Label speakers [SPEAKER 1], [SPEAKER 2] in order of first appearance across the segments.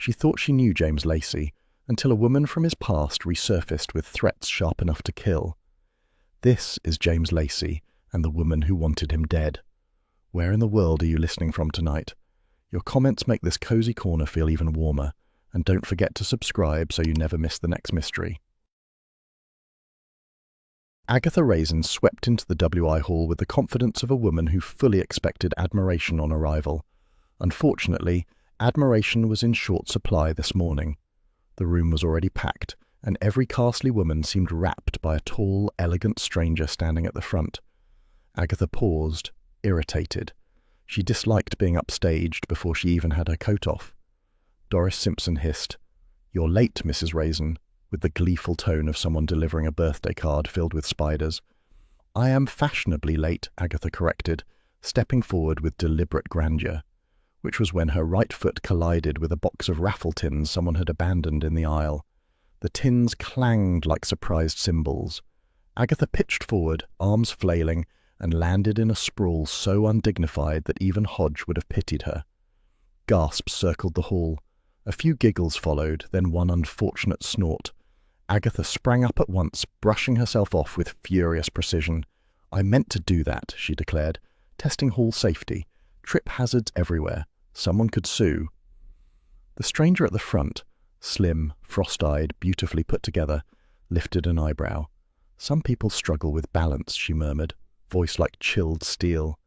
[SPEAKER 1] She thought she knew James Lacey, until a woman from his past resurfaced with threats sharp enough to kill. This is James Lacey and the woman who wanted him dead. Where in the world are you listening from tonight? Your comments make this cozy corner feel even warmer, and don't forget to subscribe so you never miss the next mystery. Agatha Raisin swept into the WI hall with the confidence of a woman who fully expected admiration on arrival. Unfortunately, admiration was in short supply this morning. The room was already packed, and every Castley woman seemed wrapped by a tall, elegant stranger standing at the front. Agatha paused, irritated. She disliked being upstaged before she even had her coat off. Doris Simpson hissed, "You're late, Mrs. Raisin," with the gleeful tone of someone delivering a birthday card filled with spiders. "I am fashionably late," Agatha corrected, stepping forward with deliberate grandeur, which was when her right foot collided with a box of raffle tins someone had abandoned in the aisle. The tins clanged like surprised cymbals. Agatha pitched forward, arms flailing, and landed in a sprawl so undignified that even Hodge would have pitied her. Gasps circled the hall. A few giggles followed, then one unfortunate snort. Agatha sprang up at once, brushing herself off with furious precision. "I meant to do that," she declared, testing hall safety. Trip hazards everywhere. Someone could sue. The stranger at the front, slim, frost-eyed, beautifully put together, lifted an eyebrow. "Some people struggle with balance," she murmured, voice like chilled steel.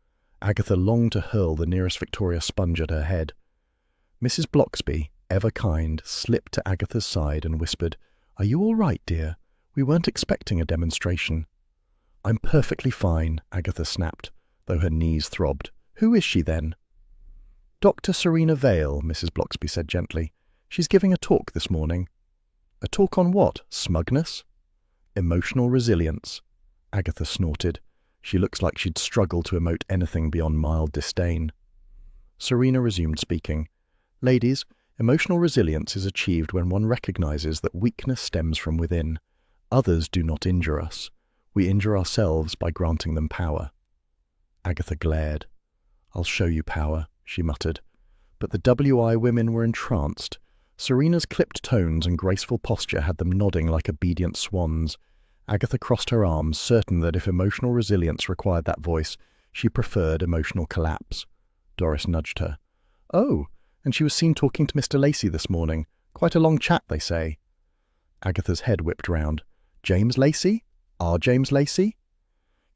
[SPEAKER 1] Agatha longed to hurl the nearest Victoria sponge at her head. Mrs. Bloxby, ever kind, slipped to Agatha's side and whispered, "Are you all right, dear? We weren't expecting a demonstration." "I'm perfectly fine," Agatha snapped, though her knees throbbed. "Who is she, then?" "Dr. Serena Vale," Mrs. Bloxby said gently. "She's giving a talk this morning." "A talk on what? Smugness?" "Emotional resilience." Agatha snorted. She looks like she'd struggle to emote anything beyond mild disdain. Serena resumed speaking. "Ladies, emotional resilience is achieved when one recognizes that weakness stems from within. Others do not injure us. We injure ourselves by granting them power." Agatha glared. "I'll show you power," she muttered. But the WI women were entranced. Serena's clipped tones and graceful posture had them nodding like obedient swans. Agatha crossed her arms, certain that if emotional resilience required that voice, she preferred emotional collapse. Doris nudged her. "Oh, and she was seen talking to Mr. Lacey this morning. Quite a long chat, they say." Agatha's head whipped round. "James Lacey? Our James Lacey?"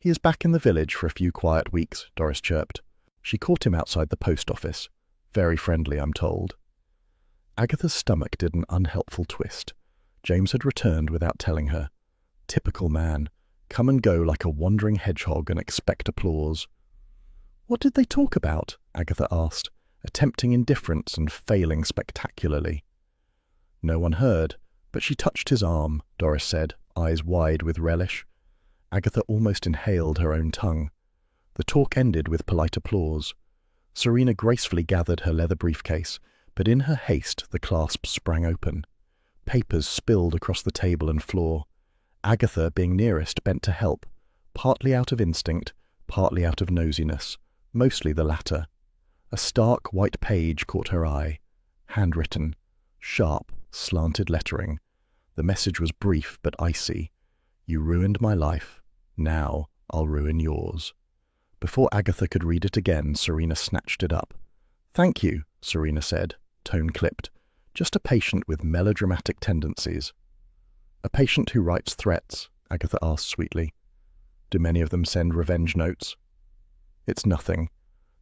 [SPEAKER 1] "He is back in the village for a few quiet weeks," Doris chirped. "She caught him outside the post office. Very friendly, I'm told." Agatha's stomach did an unhelpful twist. James had returned without telling her. Typical man. Come and go like a wandering hedgehog and expect applause. "What did they talk about?" Agatha asked, attempting indifference and failing spectacularly. "No one heard, but she touched his arm," Doris said, eyes wide with relish. Agatha almost inhaled her own tongue. The talk ended with polite applause. Serena gracefully gathered her leather briefcase, but in her haste the clasp sprang open. Papers spilled across the table and floor. Agatha, being nearest, bent to help, partly out of instinct, partly out of nosiness, mostly the latter. A stark white page caught her eye. Handwritten. Sharp, slanted lettering. The message was brief but icy. "You ruined my life. Now I'll ruin yours." Before Agatha could read it again, Serena snatched it up. "Thank you," Serena said, tone clipped. "Just a patient with melodramatic tendencies." "A patient who writes threats?" Agatha asked sweetly. "Do many of them send revenge notes?" "It's nothing."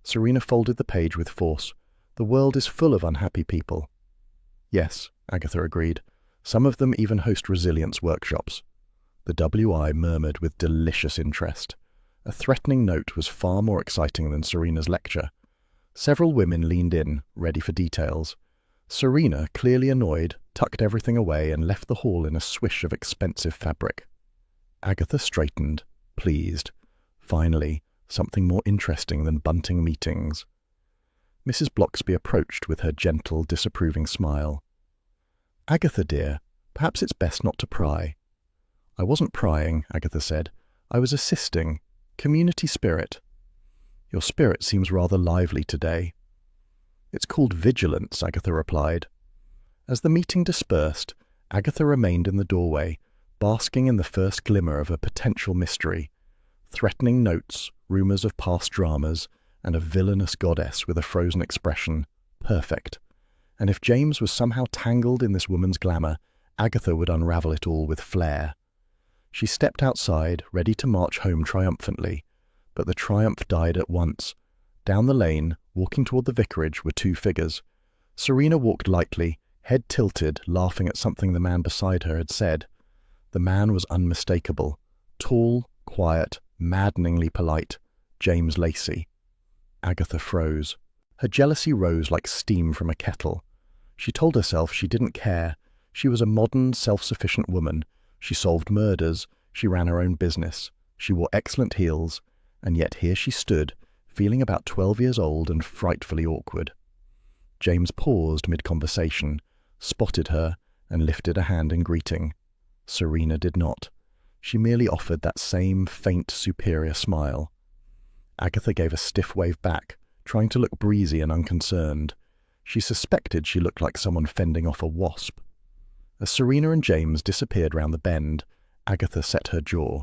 [SPEAKER 1] Serena folded the page with force. "The world is full of unhappy people." "Yes," Agatha agreed. "Some of them even host resilience workshops." The WI murmured with delicious interest. A threatening note was far more exciting than Serena's lecture. Several women leaned in, ready for details. Serena, clearly annoyed, tucked everything away and left the hall in a swish of expensive fabric. Agatha straightened, pleased. Finally, something more interesting than bunting meetings. Mrs. Bloxby approached with her gentle, disapproving smile. "Agatha, dear, perhaps it's best not to pry." "I wasn't prying," Agatha said. "I was assisting. Community spirit." "Your spirit seems rather lively today." "It's called vigilance," Agatha replied. As the meeting dispersed, Agatha remained in the doorway, basking in the first glimmer of a potential mystery. Threatening notes, rumours of past dramas, and a villainous goddess with a frozen expression. Perfect. And if James was somehow tangled in this woman's glamour, Agatha would unravel it all with flair. She stepped outside, ready to march home triumphantly, but the triumph died at once. Down the lane, walking toward the vicarage, were two figures. Serena walked lightly, head tilted, laughing at something the man beside her had said. The man was unmistakable. Tall, quiet, maddeningly polite. James Lacey. Agatha froze. Her jealousy rose like steam from a kettle. She told herself she didn't care. She was a modern, self-sufficient woman. She solved murders. She ran her own business. She wore excellent heels. And yet here she stood, feeling about 12 years old and frightfully awkward. James paused mid-conversation, spotted her, and lifted a hand in greeting. Serena did not. She merely offered that same faint, superior smile. Agatha gave a stiff wave back, trying to look breezy and unconcerned. She suspected she looked like someone fending off a wasp. As Serena and James disappeared round the bend, Agatha set her jaw.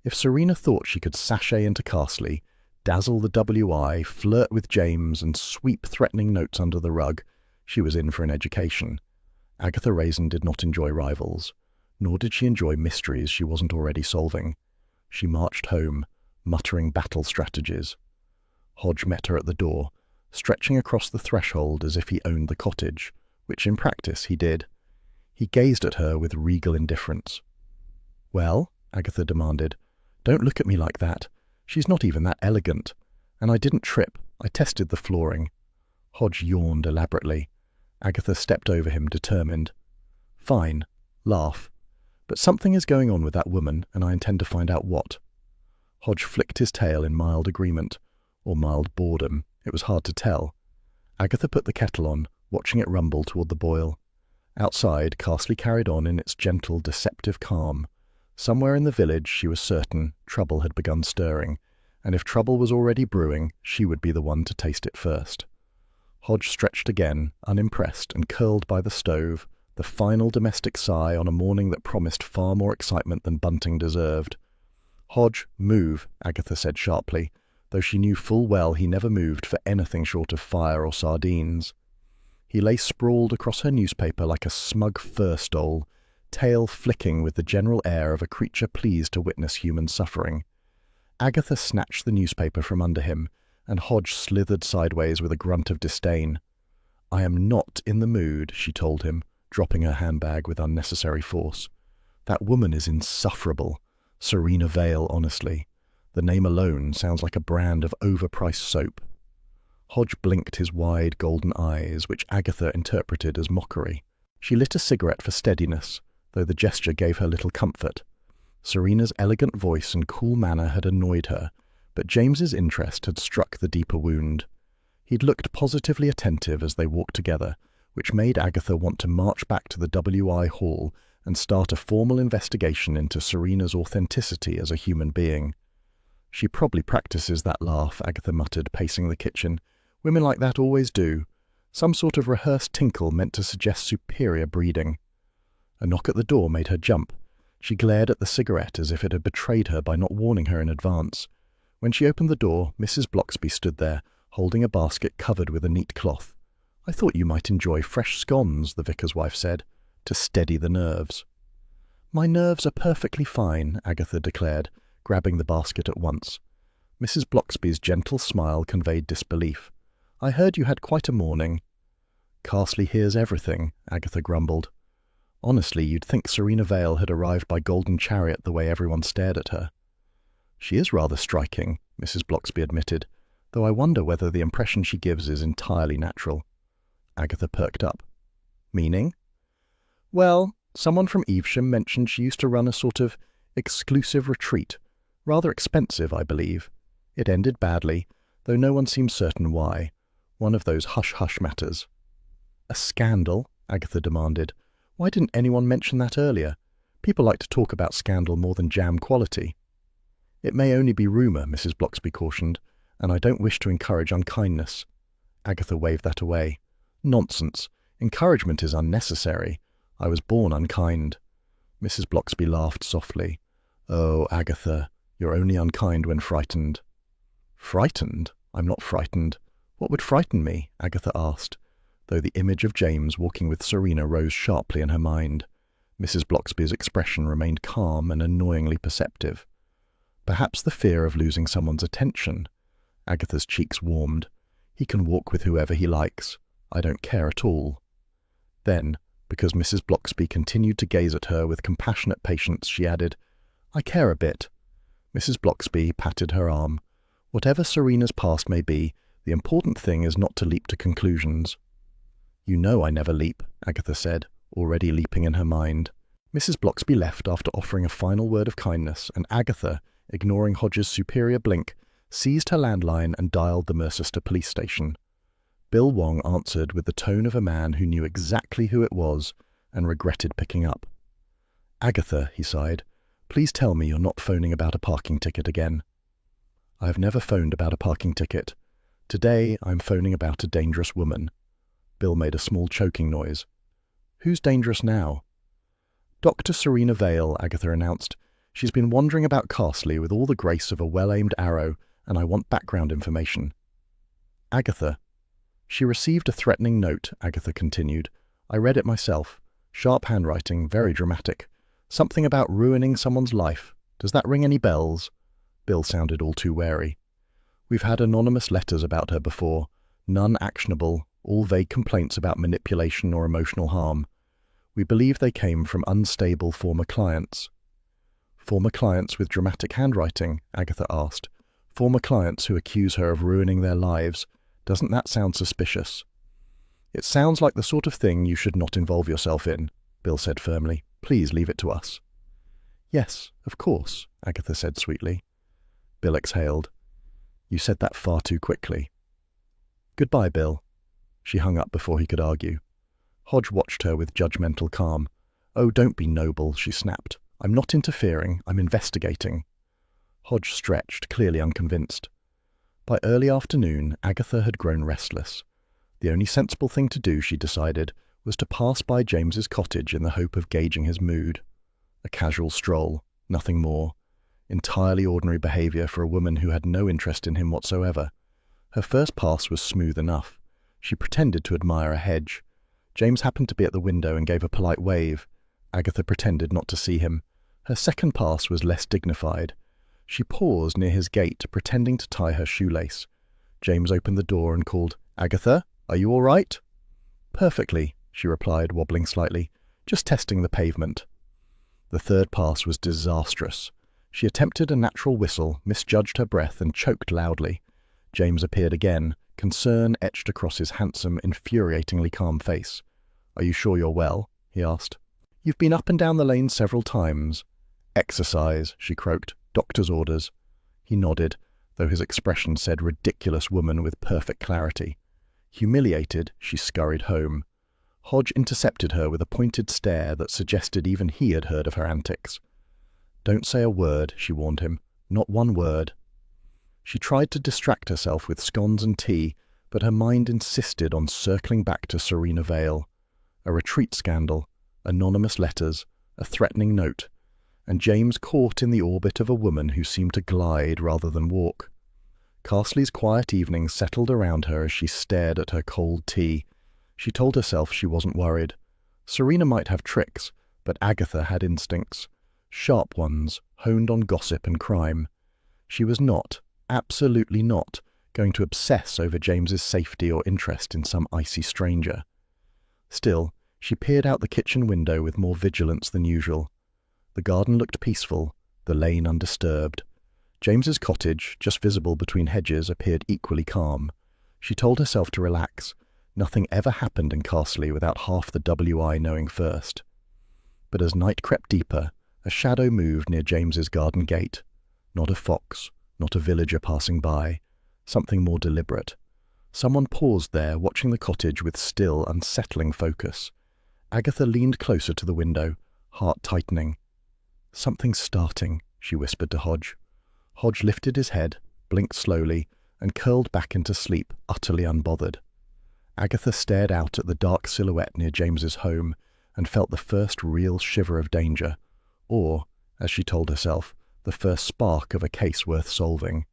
[SPEAKER 1] If Serena thought she could sashay into Carsley, dazzle the WI, flirt with James, and sweep threatening notes under the rug, she was in for an education. Agatha Raisin did not enjoy rivals, nor did she enjoy mysteries she wasn't already solving. She marched home, muttering battle strategies. Hodge met her at the door, stretching across the threshold as if he owned the cottage, which in practice he did. He gazed at her with regal indifference. "Well?" Agatha demanded. "Don't look at me like that. She's not even that elegant. And I didn't trip. I tested the flooring." Hodge yawned elaborately. Agatha stepped over him, determined. "Fine. Laugh. But something is going on with that woman, and I intend to find out what." Hodge flicked his tail in mild agreement, or mild boredom. It was hard to tell. Agatha put the kettle on, watching it rumble toward the boil. Outside, Carsley carried on in its gentle, deceptive calm. Somewhere in the village, she was certain, trouble had begun stirring, and if trouble was already brewing, she would be the one to taste it first. Hodge stretched again, unimpressed, and curled by the stove, the final domestic sigh on a morning that promised far more excitement than Bunting deserved. "Hodge, move," Agatha said sharply, though she knew full well he never moved for anything short of fire or sardines. He lay sprawled across her newspaper like a smug fur stole, tail flicking with the general air of a creature pleased to witness human suffering. Agatha snatched the newspaper from under him, and Hodge slithered sideways with a grunt of disdain. "I am not in the mood," she told him, dropping her handbag with unnecessary force. "That woman is insufferable. Serena Vale, honestly. The name alone sounds like a brand of overpriced soap." Hodge blinked his wide golden eyes, which Agatha interpreted as mockery. She lit a cigarette for steadiness, though the gesture gave her little comfort. Serena's elegant voice and cool manner had annoyed her, but James's interest had struck the deeper wound. He'd looked positively attentive as they walked together, which made Agatha want to march back to the WI Hall and start a formal investigation into Serena's authenticity as a human being. "She probably practices that laugh," Agatha muttered, pacing the kitchen. "Women like that always do. Some sort of rehearsed tinkle meant to suggest superior breeding." A knock at the door made her jump. She glared at the cigarette as if it had betrayed her by not warning her in advance. When she opened the door, Mrs. Bloxby stood there, holding a basket covered with a neat cloth. "I thought you might enjoy fresh scones," the vicar's wife said, to steady the nerves. "My nerves are perfectly fine," Agatha declared, grabbing the basket at once. Mrs. Bloxby's gentle smile conveyed disbelief. "I heard you had quite a morning." "Carsley hears everything," Agatha grumbled. Honestly, you'd think Serena Vale had arrived by golden chariot the way everyone stared at her. "She is rather striking," Mrs. Bloxby admitted, "though I wonder whether the impression she gives is entirely natural." Agatha perked up. "Meaning?" "Well, someone from Evesham mentioned she used to run a sort of exclusive retreat. Rather expensive, I believe. It ended badly, though no one seems certain why. One of those hush-hush matters." "A scandal?" Agatha demanded. "Why didn't anyone mention that earlier? People like to talk about scandal more than jam quality." "It may only be rumour," Mrs. Bloxby cautioned, "and I don't wish to encourage unkindness." Agatha waved that away. "Nonsense. Encouragement is unnecessary. I was born unkind. Mrs. Blocksby laughed softly. Oh, Agatha, you're only unkind when frightened. Frightened? I'm not frightened. What would frighten me? Agatha asked, though the image of James walking with Serena rose sharply in her mind. Mrs. Blocksby's expression remained calm and annoyingly perceptive. Perhaps the fear of losing someone's attention. Agatha's cheeks warmed. He can walk with whoever he likes. I don't care at all. Then, because Mrs. Blocksby continued to gaze at her with compassionate patience, she added, I care a bit. Mrs. Blocksby patted her arm. Whatever Serena's past may be, the important thing is not to leap to conclusions. You know I never leap, Agatha said, already leaping in her mind. Mrs. Blocksby left after offering a final word of kindness, and Agatha, ignoring Hodge's superior blink, seized her landline and dialed the Mercester police station. Bill Wong answered with the tone of a man who knew exactly who it was and regretted picking up. Agatha, he sighed, please tell me you're not phoning about a parking ticket again. I have never phoned about a parking ticket. Today I'm phoning about a dangerous woman. Bill made a small choking noise. Who's dangerous now? Dr. Serena Vale, Agatha announced. She's been wandering about Carsley with all the grace of a well-aimed arrow, and I want background information. Agatha. She received a threatening note, Agatha continued. I read it myself. Sharp handwriting, very dramatic. Something about ruining someone's life. Does that ring any bells? Bill sounded all too wary. We've had anonymous letters about her before. None actionable, all vague complaints about manipulation or emotional harm. We believe they came from unstable former clients. Former clients with dramatic handwriting? Agatha asked. Former clients who accuse her of ruining their lives. Doesn't that sound suspicious? It sounds like the sort of thing you should not involve yourself in, Bill said firmly. Please leave it to us. Yes, of course, Agatha said sweetly. Bill exhaled. You said that far too quickly. Goodbye, Bill. She hung up before he could argue. Hodge watched her with judgmental calm. Oh, don't be noble, she snapped. I'm not interfering, I'm investigating. Hodge stretched, clearly unconvinced. By early afternoon, Agatha had grown restless. The only sensible thing to do, she decided, was to pass by James's cottage in the hope of gauging his mood. A casual stroll, nothing more. Entirely ordinary behaviour for a woman who had no interest in him whatsoever. Her first pass was smooth enough. She pretended to admire a hedge. James happened to be at the window and gave a polite wave. Agatha pretended not to see him. Her second pass was less dignified. She paused near his gate, pretending to tie her shoelace. James opened the door and called, Agatha, are you all right? Perfectly, she replied, wobbling slightly. Just testing the pavement. The third pass was disastrous. She attempted a natural whistle, misjudged her breath, and choked loudly. James appeared again, concern etched across his handsome, infuriatingly calm face. Are you sure you're well? He asked. You've been up and down the lane several times. Exercise, she croaked. Doctor's orders. He nodded, though his expression said ridiculous woman with perfect clarity. Humiliated, she scurried home. Hodge intercepted her with a pointed stare that suggested even he had heard of her antics. Don't say a word, she warned him. Not one word. She tried to distract herself with scones and tea, but her mind insisted on circling back to Serena Vale. A retreat scandal, anonymous letters, a threatening note, and James caught in the orbit of a woman who seemed to glide rather than walk. Carsley's quiet evenings settled around her as she stared at her cold tea. She told herself she wasn't worried. Serena might have tricks, but Agatha had instincts. Sharp ones, honed on gossip and crime. She was not, absolutely not, going to obsess over James's safety or interest in some icy stranger. Still, she peered out the kitchen window with more vigilance than usual. The garden looked peaceful, the lane undisturbed. James's cottage, just visible between hedges, appeared equally calm. She told herself to relax. Nothing ever happened in Carsley without half the WI knowing first. But as night crept deeper, a shadow moved near James's garden gate. Not a fox, not a villager passing by. Something more deliberate. Someone paused there, watching the cottage with still, unsettling focus. Agatha leaned closer to the window, heart tightening. Something's starting, she whispered to Hodge. Hodge lifted his head, blinked slowly, and curled back into sleep, utterly unbothered. Agatha stared out at the dark silhouette near James's home and felt the first real shiver of danger, or, as she told herself, the first spark of a case worth solving.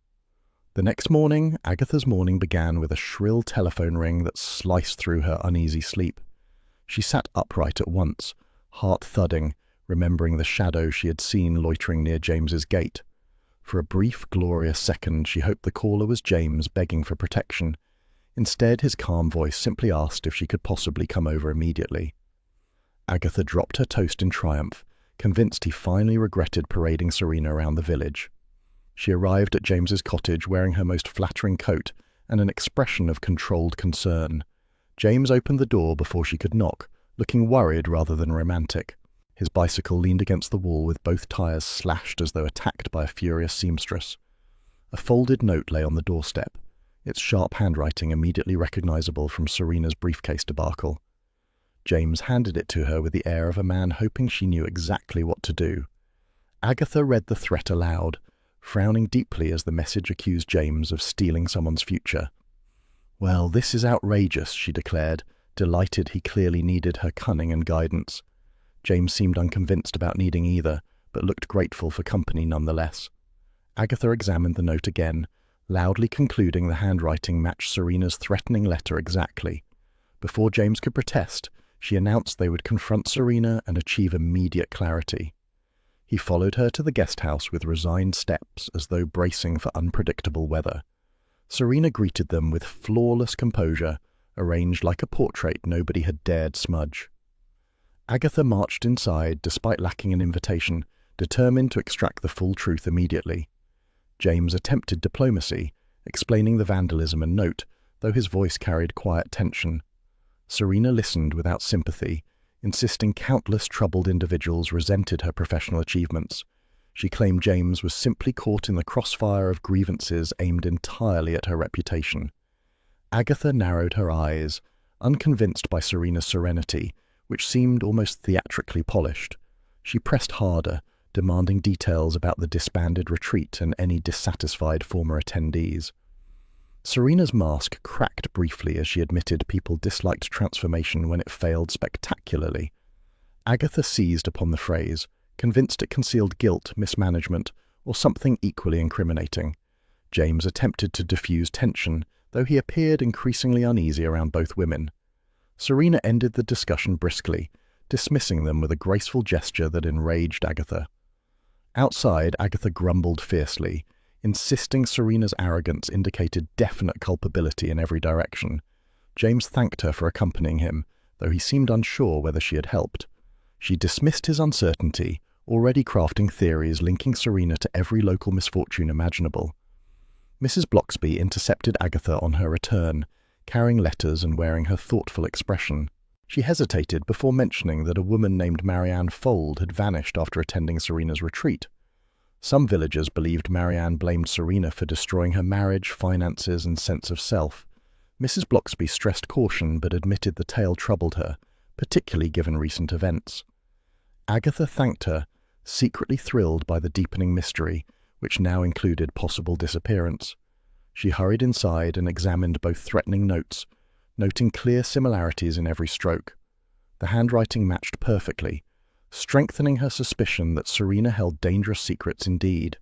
[SPEAKER 1] The next morning, Agatha's morning began with a shrill telephone ring that sliced through her uneasy sleep. She sat upright at once, heart thudding, remembering the shadow she had seen loitering near James's gate. For a brief, glorious second, she hoped the caller was James begging for protection. Instead, his calm voice simply asked if she could possibly come over immediately. Agatha dropped her toast in triumph, convinced he finally regretted parading Serena around the village. She arrived at James's cottage wearing her most flattering coat and an expression of controlled concern. James opened the door before she could knock, looking worried rather than romantic. His bicycle leaned against the wall with both tires slashed as though attacked by a furious seamstress. A folded note lay on the doorstep, its sharp handwriting immediately recognizable from Serena's briefcase debacle. James handed it to her with the air of a man hoping she knew exactly what to do. Agatha read the threat aloud, frowning deeply as the message accused James of stealing someone's future. "Well, this is outrageous," she declared, delighted he clearly needed her cunning and guidance. James seemed unconvinced about needing either, but looked grateful for company nonetheless. Agatha examined the note again, loudly concluding the handwriting matched Serena's threatening letter exactly. Before James could protest, she announced they would confront Serena and achieve immediate clarity. He followed her to the guest house with resigned steps as though bracing for unpredictable weather. Serena greeted them with flawless composure, arranged like a portrait nobody had dared smudge. Agatha marched inside despite lacking an invitation, determined to extract the full truth immediately. James attempted diplomacy, explaining the vandalism and note, though his voice carried quiet tension. Serena listened without sympathy, insisting countless troubled individuals resented her professional achievements. She claimed James was simply caught in the crossfire of grievances aimed entirely at her reputation. Agatha narrowed her eyes, unconvinced by Serena's serenity, which seemed almost theatrically polished. She pressed harder, demanding details about the disbanded retreat and any dissatisfied former attendees. Serena's mask cracked briefly as she admitted people disliked transformation when it failed spectacularly. Agatha seized upon the phrase, convinced it concealed guilt, mismanagement, or something equally incriminating. James attempted to diffuse tension, though he appeared increasingly uneasy around both women. Serena ended the discussion briskly, dismissing them with a graceful gesture that enraged Agatha. Outside, Agatha grumbled fiercely, insisting Serena's arrogance indicated definite culpability in every direction. James thanked her for accompanying him, though he seemed unsure whether she had helped. She dismissed his uncertainty, already crafting theories linking Serena to every local misfortune imaginable. Mrs. Bloxby intercepted Agatha on her return, carrying letters and wearing her thoughtful expression. She hesitated before mentioning that a woman named Marianne Fold had vanished after attending Serena's retreat. Some villagers believed Marianne blamed Serena for destroying her marriage, finances, and sense of self. Mrs. Bloxby stressed caution but admitted the tale troubled her, particularly given recent events. Agatha thanked her, secretly thrilled by the deepening mystery, which now included possible disappearance. She hurried inside and examined both threatening notes, noting clear similarities in every stroke. The handwriting matched perfectly, strengthening her suspicion that Serena held dangerous secrets indeed.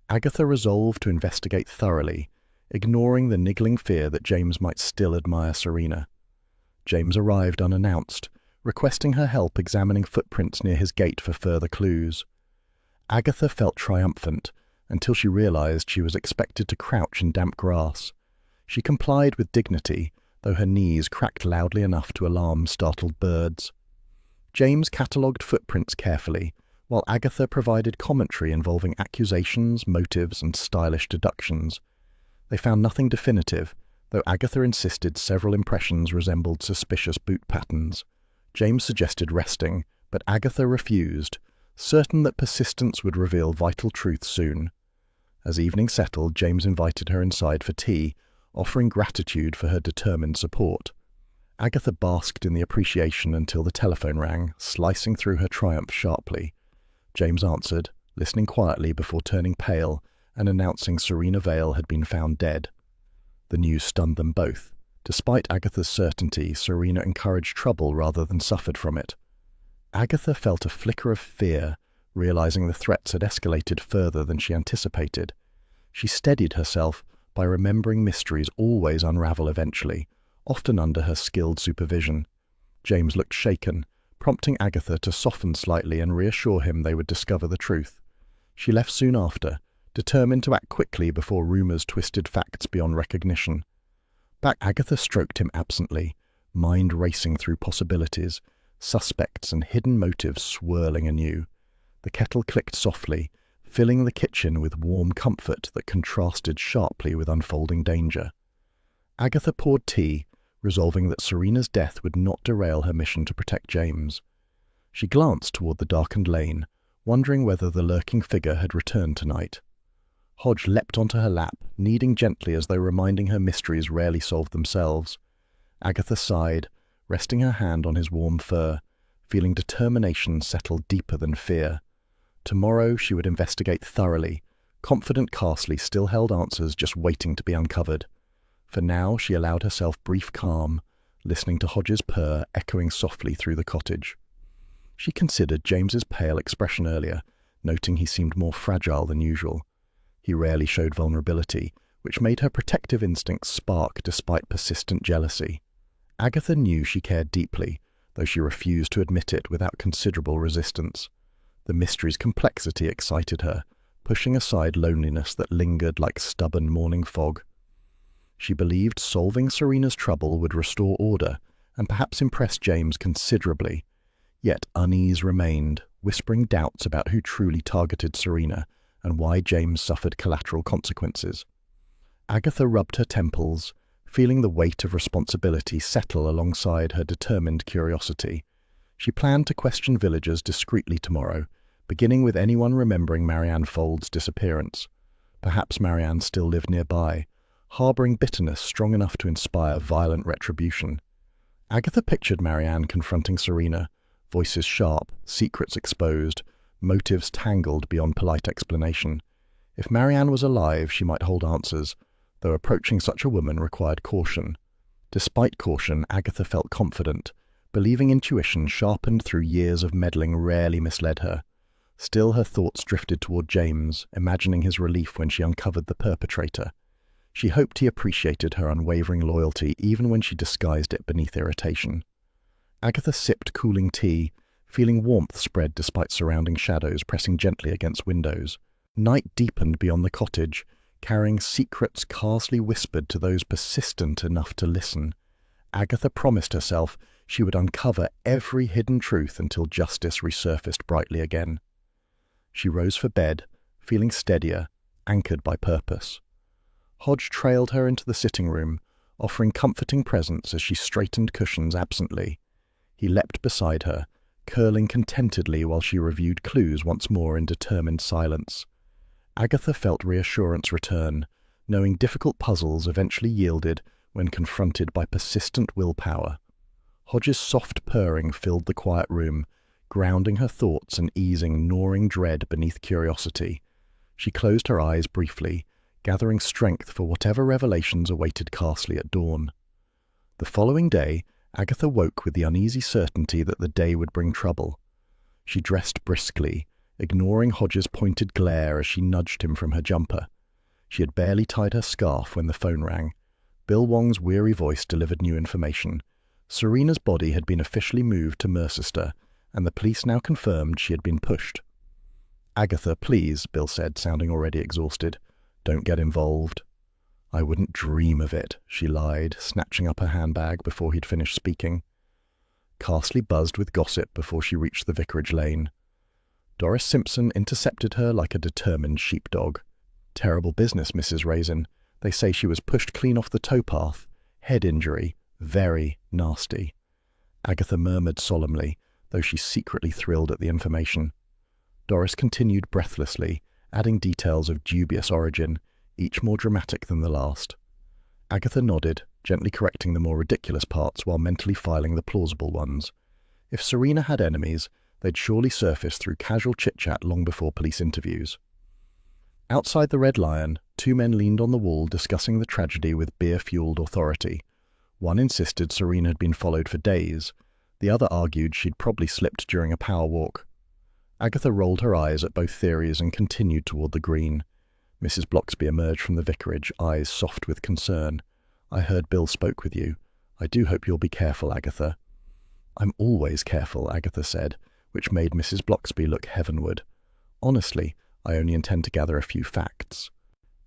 [SPEAKER 1] Agatha resolved to investigate thoroughly, ignoring the niggling fear that James might still admire Serena. James arrived unannounced, requesting her help examining footprints near his gate for further clues. Agatha felt triumphant, until she realized she was expected to crouch in damp grass. She complied with dignity, though her knees cracked loudly enough to alarm startled birds. James catalogued footprints carefully, while Agatha provided commentary involving accusations, motives, and stylish deductions. They found nothing definitive, though Agatha insisted several impressions resembled suspicious boot patterns. James suggested resting, but Agatha refused, certain that persistence would reveal vital truth soon. As evening settled, James invited her inside for tea, offering gratitude for her determined support. Agatha basked in the appreciation until the telephone rang, slicing through her triumph sharply. James answered, listening quietly before turning pale and announcing Serena Vale had been found dead. The news stunned them both, Despite Agatha's certainty, Serena encouraged trouble rather than suffered from it. Agatha felt a flicker of fear, realizing the threats had escalated further than she anticipated. She steadied herself by remembering mysteries always unravel eventually, often under her skilled supervision. James looked shaken, prompting Agatha to soften slightly and reassure him they would discover the truth. She left soon after, determined to act quickly before rumours twisted facts beyond recognition. Agatha stroked him absently, mind racing through possibilities, suspects and hidden motives swirling anew. The kettle clicked softly, filling the kitchen with warm comfort that contrasted sharply with unfolding danger. Agatha poured tea, resolving that Serena's death would not derail her mission to protect James. She glanced toward the darkened lane, wondering whether the lurking figure had returned tonight. Hodge leapt onto her lap, kneading gently as though reminding her mysteries rarely solved themselves. Agatha sighed, resting her hand on his warm fur, feeling determination settle deeper than fear. Tomorrow she would investigate thoroughly, confident Carsley still held answers just waiting to be uncovered. For now she allowed herself brief calm, listening to Hodge's purr echoing softly through the cottage. She considered James's pale expression earlier, noting he seemed more fragile than usual. He rarely showed vulnerability, which made her protective instincts spark despite persistent jealousy. Agatha knew she cared deeply, though she refused to admit it without considerable resistance. The mystery's complexity excited her, pushing aside loneliness that lingered like stubborn morning fog. She believed solving Serena's trouble would restore order and perhaps impress James considerably. Yet unease remained, whispering doubts about who truly targeted Serena and why James suffered collateral consequences. Agatha rubbed her temples, feeling the weight of responsibility settle alongside her determined curiosity. She planned to question villagers discreetly tomorrow, beginning with anyone remembering Marianne Fold's disappearance. Perhaps Marianne still lived nearby, harbouring bitterness strong enough to inspire violent retribution. Agatha pictured Marianne confronting Serena, voices sharp, secrets exposed, motives tangled beyond polite explanation. If Marianne was alive, she might hold answers, though approaching such a woman required caution. Despite caution, Agatha felt confident, believing intuition sharpened through years of meddling rarely misled her. Still, her thoughts drifted toward James, imagining his relief when she uncovered the perpetrator. She hoped he appreciated her unwavering loyalty even when she disguised it beneath irritation. Agatha sipped cooling tea, feeling warmth spread despite surrounding shadows pressing gently against windows. Night deepened beyond the cottage, carrying secrets Carsley whispered to those persistent enough to listen. Agatha promised herself she would uncover every hidden truth until justice resurfaced brightly again. She rose for bed, feeling steadier, anchored by purpose. Hodge trailed her into the sitting room, offering comforting presence as she straightened cushions absently. He leapt beside her, curling contentedly while she reviewed clues once more in determined silence. Agatha felt reassurance return, knowing difficult puzzles eventually yielded when confronted by persistent willpower. Hodge's soft purring filled the quiet room, grounding her thoughts and easing gnawing dread beneath curiosity. She closed her eyes briefly, gathering strength for whatever revelations awaited Carsley at dawn. The following day, Agatha woke with the uneasy certainty that the day would bring trouble. She dressed briskly, ignoring Hodge's pointed glare as she nudged him from her jumper. She had barely tied her scarf when the phone rang. Bill Wong's weary voice delivered new information. Serena's body had been officially moved to Mercester, and the police now confirmed she had been pushed. "Agatha, please," Bill said, sounding already exhausted. "Don't get involved." "I wouldn't dream of it," she lied, snatching up her handbag before he'd finished speaking. Carsley buzzed with gossip before she reached the vicarage lane. Doris Simpson intercepted her like a determined sheepdog. "Terrible business, Mrs. Raisin. They say she was pushed clean off the towpath. Head injury. Very nasty." Agatha murmured solemnly, though she secretly thrilled at the information. Doris continued breathlessly, adding details of dubious origin, each more dramatic than the last. Agatha nodded, gently correcting the more ridiculous parts while mentally filing the plausible ones. If Serena had enemies, they'd surely surface through casual chit-chat long before police interviews. Outside the Red Lion, two men leaned on the wall discussing the tragedy with beer-fueled authority. One insisted Serena had been followed for days. The other argued she'd probably slipped during a power walk. Agatha rolled her eyes at both theories and continued toward the green. Mrs. Bloxby emerged from the vicarage, eyes soft with concern. "I heard Bill spoke with you. I do hope you'll be careful, Agatha." "I'm always careful," Agatha said, which made Mrs. Bloxby look heavenward. "Honestly, I only intend to gather a few facts."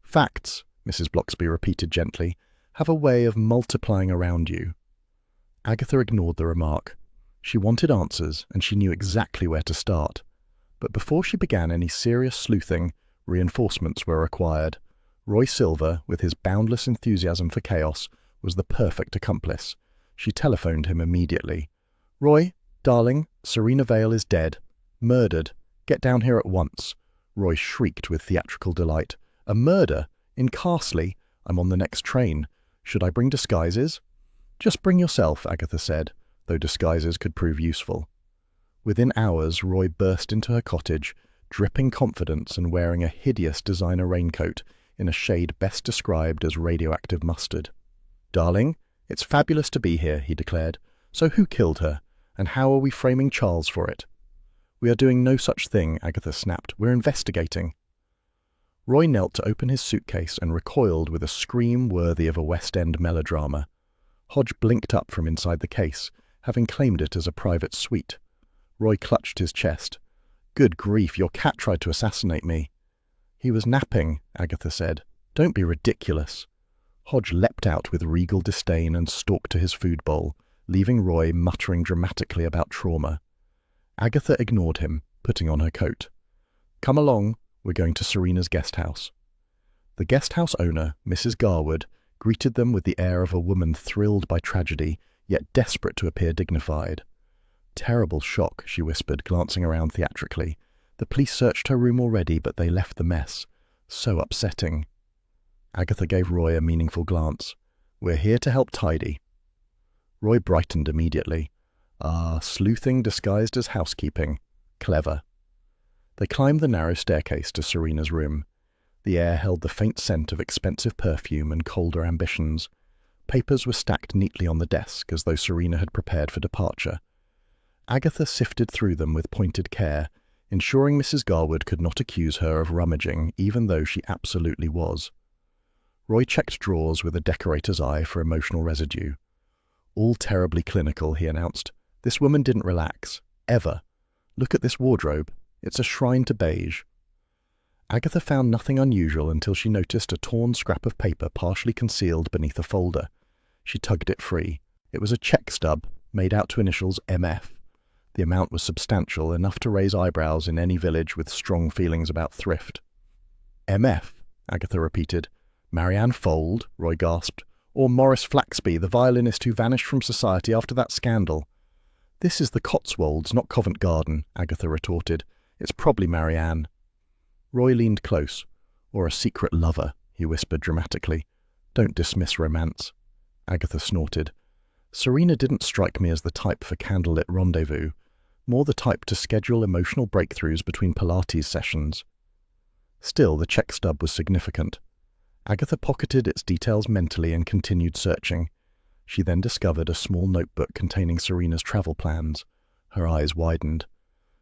[SPEAKER 1] "Facts," Mrs. Bloxby repeated gently, "have a way of multiplying around you." Agatha ignored the remark. She wanted answers, and she knew exactly where to start. But before she began any serious sleuthing, reinforcements were required. Roy Silver, with his boundless enthusiasm for chaos, was the perfect accomplice. She telephoned him immediately. "Roy, darling, Serena Vale is dead. Murdered. Get down here at once." Roy shrieked with theatrical delight. "A murder? In Carsley? I'm on the next train. Should I bring disguises?" "Just bring yourself," Agatha said, though disguises could prove useful. Within hours, Roy burst into her cottage, dripping confidence and wearing a hideous designer raincoat in a shade best described as radioactive mustard. "Darling, it's fabulous to be here," he declared. "So who killed her? And how are we framing Charles for it?" "We are doing no such thing," Agatha snapped. "We're investigating." Roy knelt to open his suitcase and recoiled with a scream worthy of a West End melodrama. Hodge blinked up from inside the case, having claimed it as a private suite. Roy clutched his chest. "Good grief, your cat tried to assassinate me." "He was napping," Agatha said. "Don't be ridiculous." Hodge leapt out with regal disdain and stalked to his food bowl, leaving Roy muttering dramatically about trauma. Agatha ignored him, putting on her coat. "Come along, we're going to Serena's guest house." The guest house owner, Mrs. Garwood, greeted them with the air of a woman thrilled by tragedy, yet desperate to appear dignified. "Terrible shock," she whispered, glancing around theatrically. "The police searched her room already, but they left the mess. So upsetting." Agatha gave Roy a meaningful glance. "We're here to help tidy." Roy brightened immediately. "Ah, sleuthing disguised as housekeeping. Clever." They climbed the narrow staircase to Serena's room. The air held the faint scent of expensive perfume and colder ambitions. Papers were stacked neatly on the desk, as though Serena had prepared for departure. Agatha sifted through them with pointed care, ensuring Mrs. Garwood could not accuse her of rummaging, even though she absolutely was. Roy checked drawers with a decorator's eye for emotional residue. "All terribly clinical," he announced. "This woman didn't relax. Ever. Look at this wardrobe. It's a shrine to beige." Agatha found nothing unusual until she noticed a torn scrap of paper partially concealed beneath a folder. She tugged it free. It was a check stub, made out to initials MF. The amount was substantial, enough to raise eyebrows in any village with strong feelings about thrift. "MF," Agatha repeated. "Marianne Fold," Roy gasped. "Or Maurice Flaxby, the violinist who vanished from society after that scandal." "This is the Cotswolds, not Covent Garden," Agatha retorted. "It's probably Marianne." Roy leaned close. "Or a secret lover," he whispered dramatically. "Don't dismiss romance." Agatha snorted. "Serena didn't strike me as the type for candlelit rendezvous, more the type to schedule emotional breakthroughs between Pilates sessions." Still, the check stub was significant. Agatha pocketed its details mentally and continued searching. She then discovered a small notebook containing Serena's travel plans. Her eyes widened.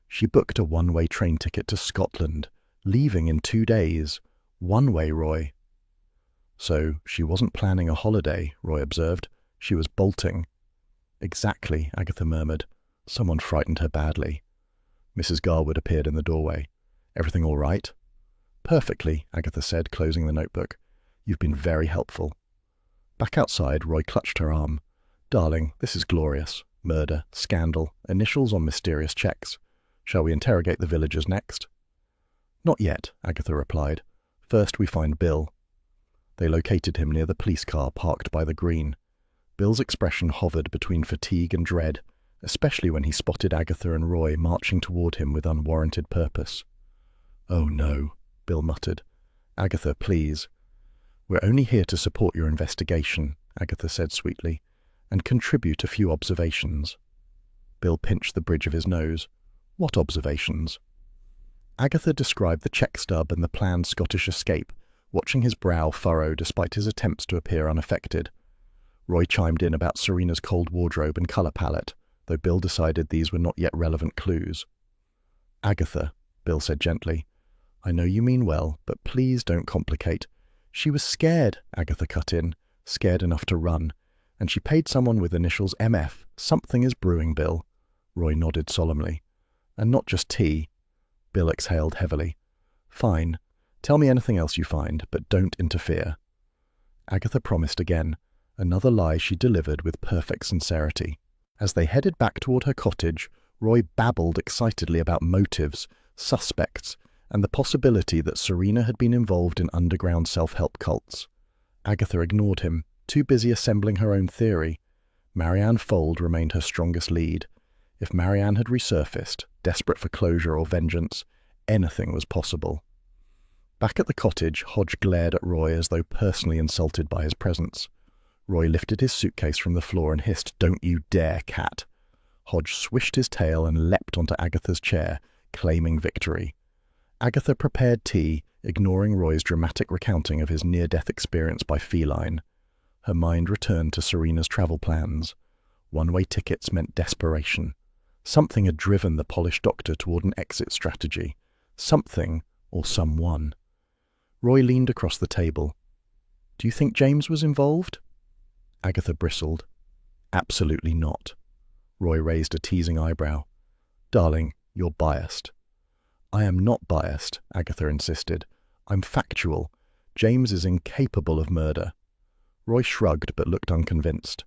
[SPEAKER 1] She booked a one-way train ticket to Scotland, leaving in 2 days. One-way, Roy. "So she wasn't planning a holiday," Roy observed. "She was bolting." "Exactly," Agatha murmured. "Someone frightened her badly." Mrs. Garwood appeared in the doorway. "Everything all right?" "Perfectly," Agatha said, closing the notebook. "You've been very helpful." Back outside, Roy clutched her arm. "Darling, this is glorious. Murder, scandal, initials on mysterious checks. Shall we interrogate the villagers next?" "Not yet," Agatha replied. "First we find Bill." They located him near the police car parked by the green. Bill's expression hovered between fatigue and dread, especially when he spotted Agatha and Roy marching toward him with unwarranted purpose. "Oh no," Bill muttered. "Agatha, please." "We're only here to support your investigation," Agatha said sweetly, "and contribute a few observations." Bill pinched the bridge of his nose. "What observations?" Agatha described the check stub and the planned Scottish escape, watching his brow furrow despite his attempts to appear unaffected. Roy chimed in about Serena's cold wardrobe and colour palette, though Bill decided these were not yet relevant clues. "Agatha," Bill said gently, "I know you mean well, but please don't complicate." "She was scared," Agatha cut in, "scared enough to run. And she paid someone with initials MF. Something is brewing, Bill." Roy nodded solemnly. "And not just tea." Bill exhaled heavily. "Fine. Tell me anything else you find, but don't interfere." Agatha promised again, another lie she delivered with perfect sincerity. As they headed back toward her cottage, Roy babbled excitedly about motives, suspects, and the possibility that Serena had been involved in underground self-help cults. Agatha ignored him, too busy assembling her own theory. Marianne Fold remained her strongest lead. If Marianne had resurfaced, desperate for closure or vengeance, anything was possible. Back at the cottage, Hodge glared at Roy as though personally insulted by his presence. Roy lifted his suitcase from the floor and hissed, "Don't you dare, cat." Hodge swished his tail and leapt onto Agatha's chair, claiming victory. Agatha prepared tea, ignoring Roy's dramatic recounting of his near-death experience by feline. Her mind returned to Serena's travel plans. One-way tickets meant desperation. Something had driven the polished doctor toward an exit strategy. Something, or someone. Roy leaned across the table. "Do you think James was involved?" Agatha bristled. "Absolutely not." Roy raised a teasing eyebrow. "Darling, you're biased." "I am not biased," Agatha insisted. "I'm factual. James is incapable of murder." Roy shrugged but looked unconvinced.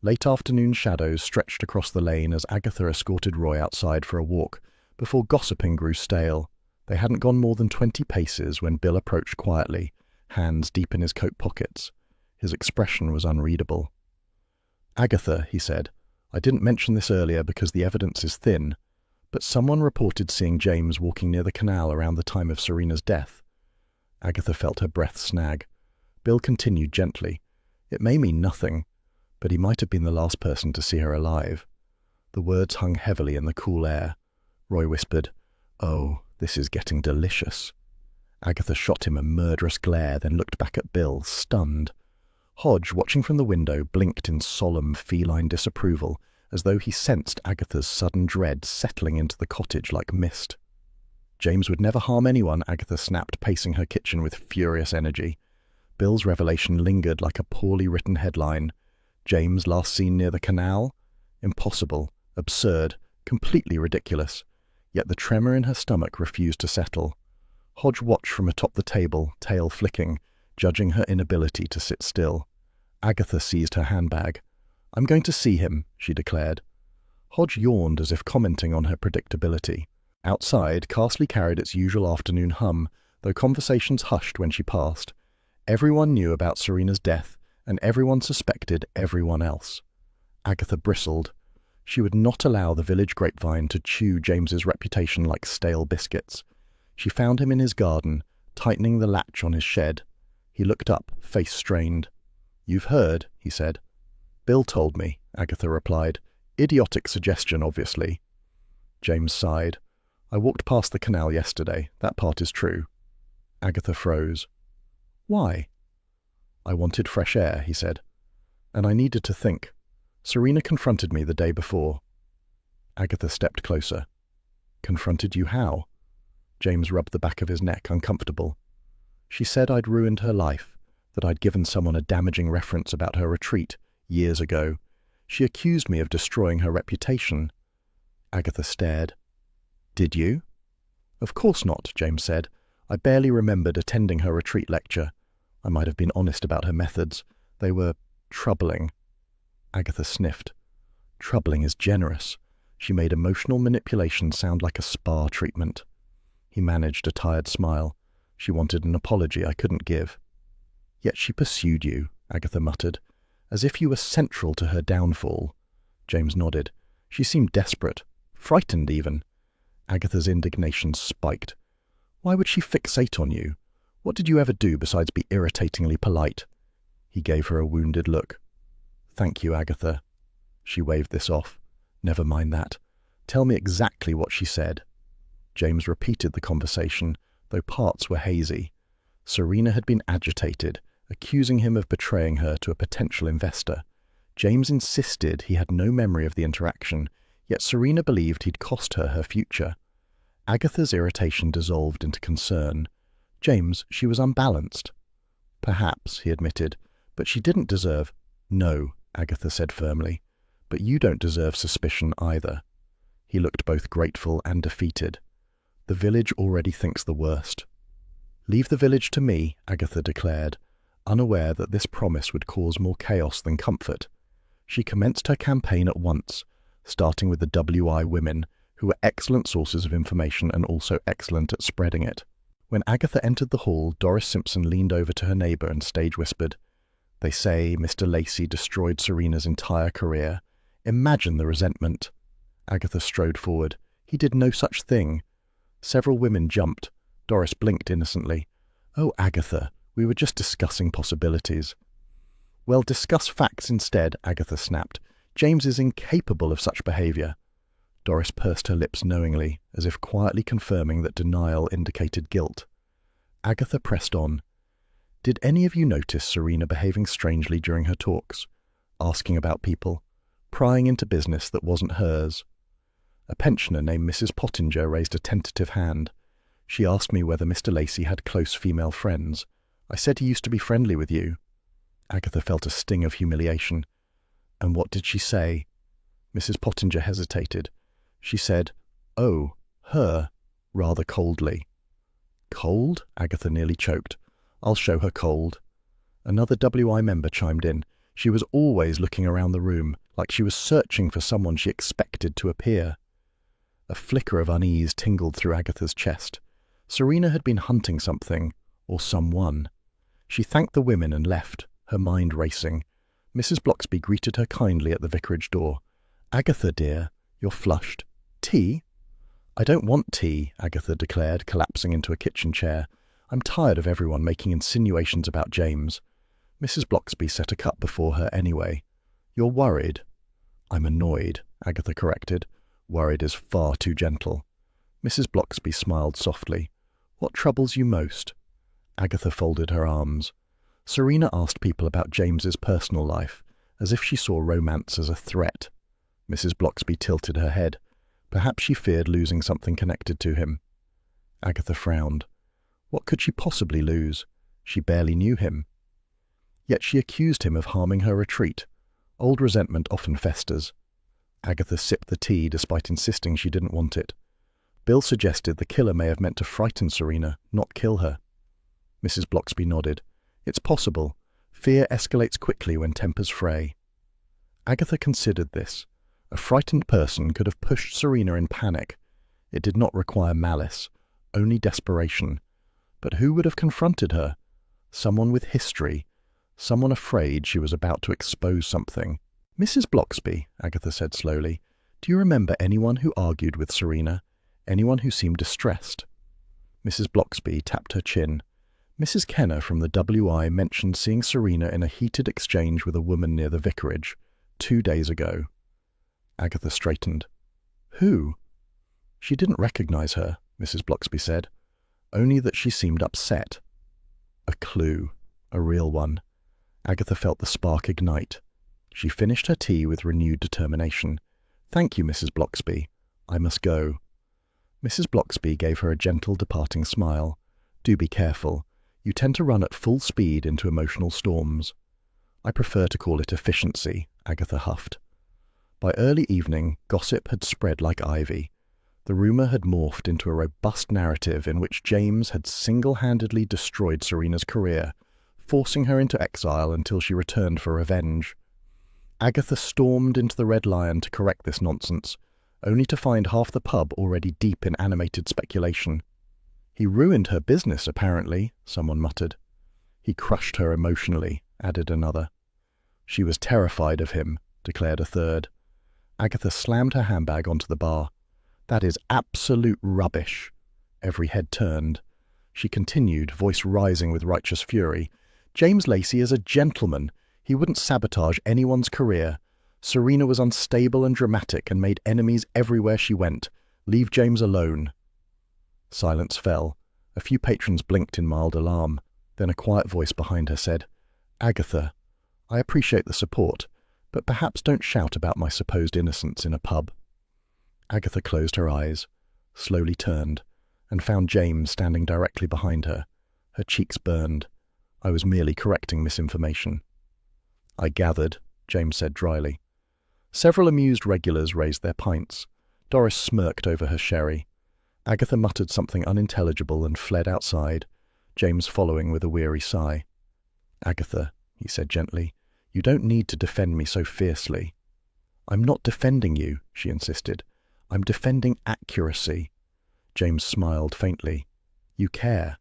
[SPEAKER 1] Late afternoon shadows stretched across the lane as Agatha escorted Roy outside for a walk, before gossiping grew stale. They hadn't gone more than 20 paces when Bill approached quietly, hands deep in his coat pockets. His expression was unreadable. "Agatha," he said, "I didn't mention this earlier because the evidence is thin, but someone reported seeing James walking near the canal around the time of Serena's death." Agatha felt her breath snag. Bill continued gently. "It may mean nothing, but he might have been the last person to see her alive." The words hung heavily in the cool air. Roy whispered, "Oh, this is getting delicious." Agatha shot him a murderous glare, then looked back at Bill, stunned. Hodge, watching from the window, blinked in solemn, feline disapproval, as though he sensed Agatha's sudden dread settling into the cottage like mist. "James would never harm anyone," Agatha snapped, pacing her kitchen with furious energy. Bill's revelation lingered like a poorly written headline. James last seen near the canal? Impossible, absurd, completely ridiculous. Yet the tremor in her stomach refused to settle. Hodge watched from atop the table, tail flicking, judging her inability to sit still. Agatha seized her handbag. "I'm going to see him," she declared. Hodge yawned as if commenting on her predictability. Outside, Carsley carried its usual afternoon hum, though conversations hushed when she passed. Everyone knew about Serena's death, and everyone suspected everyone else. Agatha bristled. She would not allow the village grapevine to chew James's reputation like stale biscuits. She found him in his garden, tightening the latch on his shed. He looked up, face strained. "You've heard," he said. "Bill told me," Agatha replied. "Idiotic suggestion, obviously." James sighed. "I walked past the canal yesterday. That part is true." Agatha froze. "Why?" "I wanted fresh air," he said. "And I needed to think. Serena confronted me the day before." Agatha stepped closer. "Confronted you how?" James rubbed the back of his neck, uncomfortable. "She said I'd ruined her life, that I'd given someone a damaging reference about her retreat years ago. She accused me of destroying her reputation." Agatha stared. "Did you?" "Of course not," James said. "I barely remembered attending her retreat lecture. I might have been honest about her methods. They were troubling." Agatha sniffed. "Troubling is generous." She made emotional manipulation sound like a spa treatment. He managed a tired smile. "She wanted an apology I couldn't give." "Yet she pursued you," Agatha muttered, "as if you were central to her downfall." James nodded. "She seemed desperate, frightened even." Agatha's indignation spiked. "Why would she fixate on you? What did you ever do besides be irritatingly polite?" He gave her a wounded look. "Thank you, Agatha." She waved this off. "Never mind that. Tell me exactly what she said." James repeated the conversation, though parts were hazy. Serena had been agitated, accusing him of betraying her to a potential investor. James insisted he had no memory of the interaction, yet Serena believed he'd cost her her future. Agatha's irritation dissolved into concern. James, she was unbalanced. Perhaps, he admitted, but she didn't deserve— No, Agatha said firmly, but you don't deserve suspicion either. He looked both grateful and defeated. The village already thinks the worst. Leave the village to me, Agatha declared, unaware that this promise would cause more chaos than comfort. She commenced her campaign at once, starting with the WI women, who were excellent sources of information and also excellent at spreading it. When Agatha entered the hall, Doris Simpson leaned over to her neighbour and stage-whispered, "They say Mr. Lacey destroyed Serena's entire career. Imagine the resentment." Agatha strode forward. "He did no such thing." Several women jumped. Doris blinked innocently. "Oh, Agatha, we were just discussing possibilities." "Well, discuss facts instead," Agatha snapped. "James is incapable of such behaviour." Doris pursed her lips knowingly, as if quietly confirming that denial indicated guilt. Agatha pressed on. "Did any of you notice Serena behaving strangely during her talks? Asking about people? Prying into business that wasn't hers?" A pensioner named Mrs. Pottinger raised a tentative hand. "She asked me whether Mr. Lacey had close female friends. I said he used to be friendly with you." Agatha felt a sting of humiliation. "And what did she say?" Mrs. Pottinger hesitated. She said, "Oh, her," rather coldly. "Cold?" Agatha nearly choked. "I'll show her cold." Another WI member chimed in. She was always looking around the room, like she was searching for someone she expected to appear. A flicker of unease tingled through Agatha's chest. Serena had been hunting something, or someone. She thanked the women and left, her mind racing. Mrs. Bloxby greeted her kindly at the vicarage door. "Agatha, dear, you're flushed. Tea?" "I don't want tea," Agatha declared, collapsing into a kitchen chair. "I'm tired of everyone making insinuations about James." Mrs. Bloxby set a cup before her anyway. "You're worried?" "I'm annoyed," Agatha corrected. "Worried is far too gentle." Mrs. Bloxby smiled softly. "What troubles you most?" Agatha folded her arms. Serena asked people about James's personal life, as if she saw romance as a threat. Mrs. Bloxby tilted her head. Perhaps she feared losing something connected to him. Agatha frowned. What could she possibly lose? She barely knew him. Yet she accused him of harming her retreat. Old resentment often festers. Agatha sipped the tea despite insisting she didn't want it. Bill suggested the killer may have meant to frighten Serena, not kill her. Mrs. Bloxby nodded. "It's possible. Fear escalates quickly when tempers fray." Agatha considered this. A frightened person could have pushed Serena in panic. It did not require malice, only desperation. But who would have confronted her? Someone with history. Someone afraid she was about to expose something. "Mrs. Bloxby," Agatha said slowly, "do you remember anyone who argued with Serena? Anyone who seemed distressed?" Mrs. Bloxby tapped her chin. "Mrs. Kenner from the WI mentioned seeing Serena in a heated exchange with a woman near the vicarage 2 days ago." Agatha straightened. "Who?" "She didn't recognize her," Mrs. Bloxby said. "Only that she seemed upset." A clue. A real one. Agatha felt the spark ignite. She finished her tea with renewed determination. "Thank you, Mrs. Bloxby. I must go." Mrs. Bloxby gave her a gentle departing smile. "Do be careful. You tend to run at full speed into emotional storms." "I prefer to call it efficiency," Agatha huffed. By early evening, gossip had spread like ivy. The rumour had morphed into a robust narrative in which James had single-handedly destroyed Serena's career, forcing her into exile until she returned for revenge. Agatha stormed into the Red Lion to correct this nonsense, only to find half the pub already deep in animated speculation. "He ruined her business, apparently," someone muttered. "He crushed her emotionally," added another. "She was terrified of him," declared a third. Agatha slammed her handbag onto the bar. "That is absolute rubbish." Every head turned. She continued, voice rising with righteous fury. "James Lacey is a gentleman. He wouldn't sabotage anyone's career. Serena was unstable and dramatic and made enemies everywhere she went. Leave James alone." Silence fell. A few patrons blinked in mild alarm. Then a quiet voice behind her said, Agatha, I appreciate the support, but perhaps don't shout about my supposed innocence in a pub. Agatha closed her eyes, slowly turned, and found James standing directly behind her. Her cheeks burned. I was merely correcting misinformation. I gathered, James said dryly. Several amused regulars raised their pints. Doris smirked over her sherry. Agatha muttered something unintelligible and fled outside, James following with a weary sigh. Agatha, he said gently, you don't need to defend me so fiercely. I'm not defending you, she insisted. I'm defending accuracy. James smiled faintly. You care.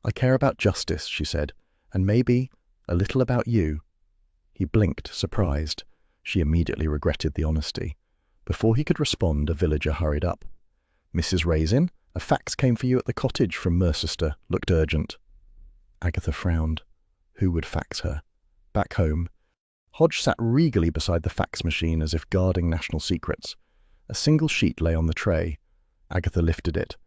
[SPEAKER 1] I care about justice, she said, and maybe a little about you. He blinked, surprised. She immediately regretted the honesty. Before he could respond, a villager hurried up. Mrs. Raisin, a fax came for you at the cottage from Mercester. Looked urgent. Agatha frowned. Who would fax her? Back home. Hodge sat regally beside the fax machine as if guarding national secrets. A single sheet lay on the tray. Agatha lifted it.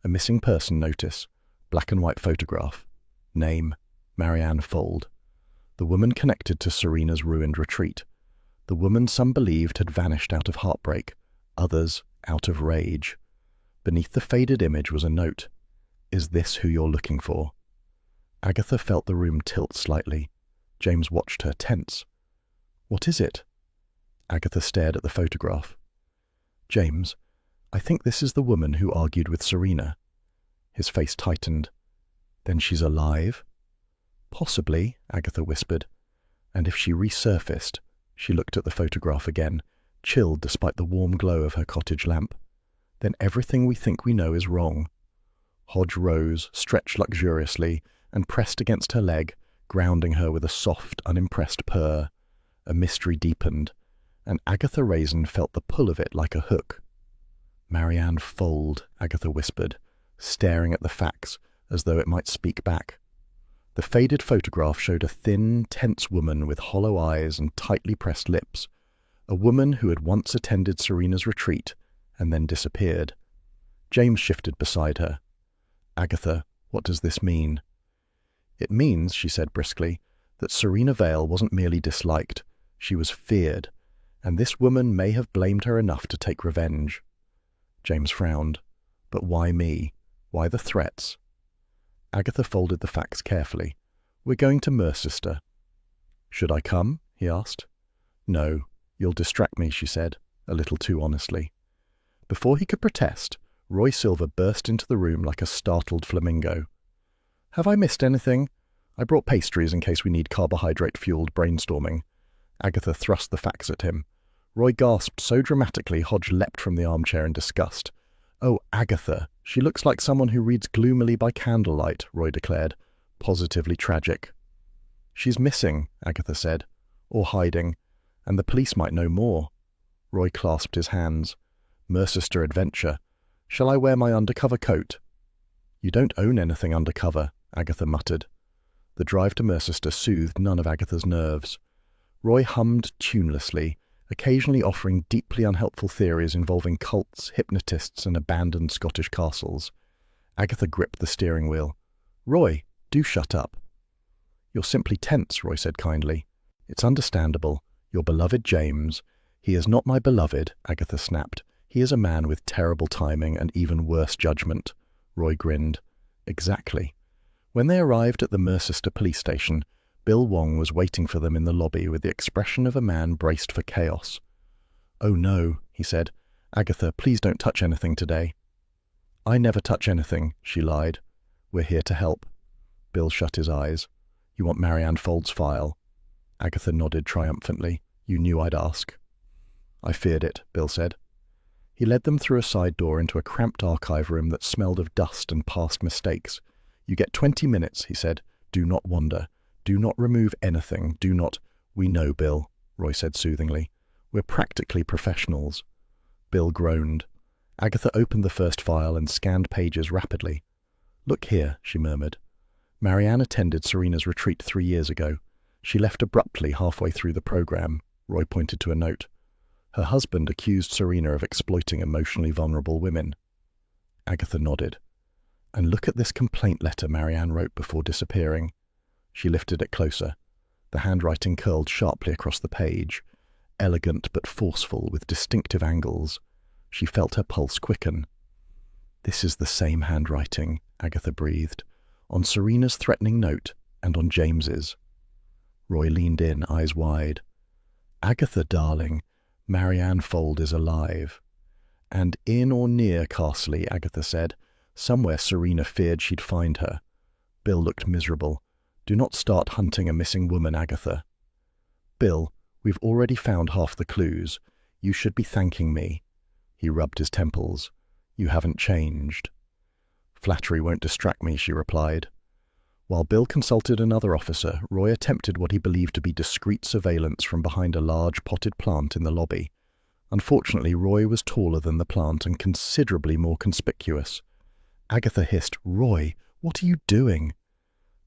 [SPEAKER 1] A missing person notice. Black and white photograph. Name, Marianne Fold. The woman connected to Serena's ruined retreat. The woman some believed had vanished out of heartbreak, others out of rage. Beneath the faded image was a note. Is this who you're looking for? Agatha felt the room tilt slightly. James watched her, tense. What is it? Agatha stared at the photograph. James, I think this is the woman who argued with Serena. His face tightened. Then she's alive? Possibly, Agatha whispered. And if she resurfaced, she looked at the photograph again, chilled despite the warm glow of her cottage lamp. Then everything we think we know is wrong. Hodge rose, stretched luxuriously, and pressed against her leg, grounding her with a soft, unimpressed purr. A mystery deepened, and Agatha Raisin felt the pull of it like a hook. Marianne Fold, Agatha whispered, staring at the fax as though it might speak back. The faded photograph showed a thin, tense woman with hollow eyes and tightly pressed lips, a woman who had once attended Serena's retreat and then disappeared. James shifted beside her. Agatha, what does this mean? It means, she said briskly, that Serena Vale wasn't merely disliked, she was feared, and this woman may have blamed her enough to take revenge. James frowned. But why me? Why the threats? Agatha folded the fax carefully. We're going to Mercester. Should I come? He asked. No, you'll distract me, she said, a little too honestly. Before he could protest, Roy Silver burst into the room like a startled flamingo. Have I missed anything? I brought pastries in case we need carbohydrate-fueled brainstorming. Agatha thrust the fax at him. Roy gasped so dramatically Hodge leapt from the armchair in disgust. Oh, Agatha, she looks like someone who reads gloomily by candlelight, Roy declared. Positively tragic. She's missing, Agatha said, or hiding, and the police might know more. Roy clasped his hands. Mercester adventure. Shall I wear my undercover coat? You don't own anything undercover, Agatha muttered. The drive to Mercester soothed none of Agatha's nerves. Roy hummed tunelessly, occasionally offering deeply unhelpful theories involving cults, hypnotists, and abandoned Scottish castles. Agatha gripped the steering wheel. Roy, do shut up. You're simply tense, Roy said kindly. It's understandable. Your beloved James. He is not my beloved, Agatha snapped. He is a man with terrible timing and even worse judgment. Roy grinned. Exactly. When they arrived at the Mercester police station, Bill Wong was waiting for them in the lobby with the expression of a man braced for chaos. Oh no, he said. Agatha, please don't touch anything today. I never touch anything, she lied. We're here to help. Bill shut his eyes. You want Marianne Fold's file? Agatha nodded triumphantly. You knew I'd ask. I feared it, Bill said. He led them through a side door into a cramped archive room that smelled of dust and past mistakes. You get 20 minutes, he said. Do not wander. Do not remove anything. Do not... We know, Bill, Roy said soothingly. We're practically professionals. Bill groaned. Agatha opened the first file and scanned pages rapidly. Look here, she murmured. Marianne attended Serena's retreat 3 years ago. She left abruptly halfway through the program. Roy pointed to a note. Her husband accused Serena of exploiting emotionally vulnerable women. Agatha nodded. And look at this complaint letter Marianne wrote before disappearing. She lifted it closer. The handwriting curled sharply across the page, elegant but forceful with distinctive angles. She felt her pulse quicken. "This is the same handwriting," Agatha breathed, "on Serena's threatening note and on James's." Roy leaned in, eyes wide. "Agatha, darling, Marianne Fold is alive." "And in or near Carsley," Agatha said. "Somewhere Serena feared she'd find her." Bill looked miserable. "Do not start hunting a missing woman, Agatha." "Bill, we've already found half the clues. You should be thanking me." He rubbed his temples. "You haven't changed." "Flattery won't distract me," she replied. While Bill consulted another officer, Roy attempted what he believed to be discreet surveillance from behind a large potted plant in the lobby. Unfortunately, Roy was taller than the plant and considerably more conspicuous. Agatha hissed, "Roy, what are you doing?"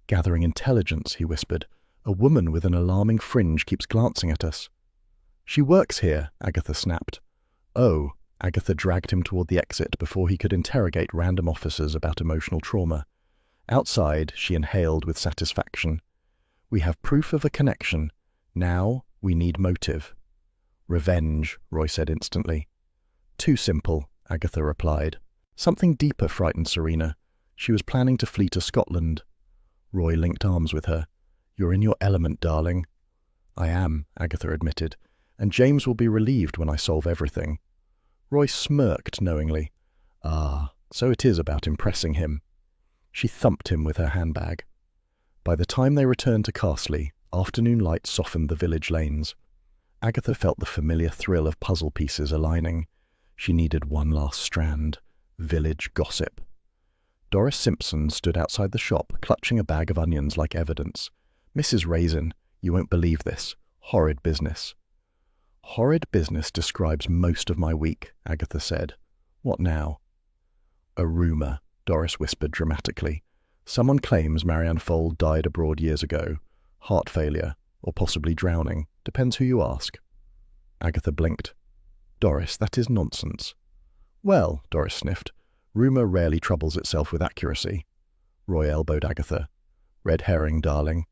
[SPEAKER 1] "Gathering intelligence," he whispered. "A woman with an alarming fringe keeps glancing at us." "She works here," Agatha snapped. "Oh." Agatha dragged him toward the exit before he could interrogate random officers about emotional trauma. Outside, she inhaled with satisfaction. "We have proof of a connection. Now we need motive." "Revenge," Roy said instantly. "Too simple," Agatha replied. Something deeper frightened Serena. She was planning to flee to Scotland. Roy linked arms with her. "You're in your element, darling." "I am," Agatha admitted, "and James will be relieved when I solve everything." Roy smirked knowingly. "Ah, so it is about impressing him." She thumped him with her handbag. By the time they returned to Carsley, afternoon light softened the village lanes. Agatha felt the familiar thrill of puzzle pieces aligning. She needed one last strand. Village gossip. Doris Simpson stood outside the shop, clutching a bag of onions like evidence. "Mrs. Raisin, you won't believe this. Horrid business." "Horrid business describes most of my week," Agatha said. "What now?" "A rumour," Doris whispered dramatically. "Someone claims Marianne Fold died abroad years ago. Heart failure, or possibly drowning. Depends who you ask." Agatha blinked. "Doris, that is nonsense." "Well," Doris sniffed, "rumour rarely troubles itself with accuracy." Roy elbowed Agatha. "Red herring, darling."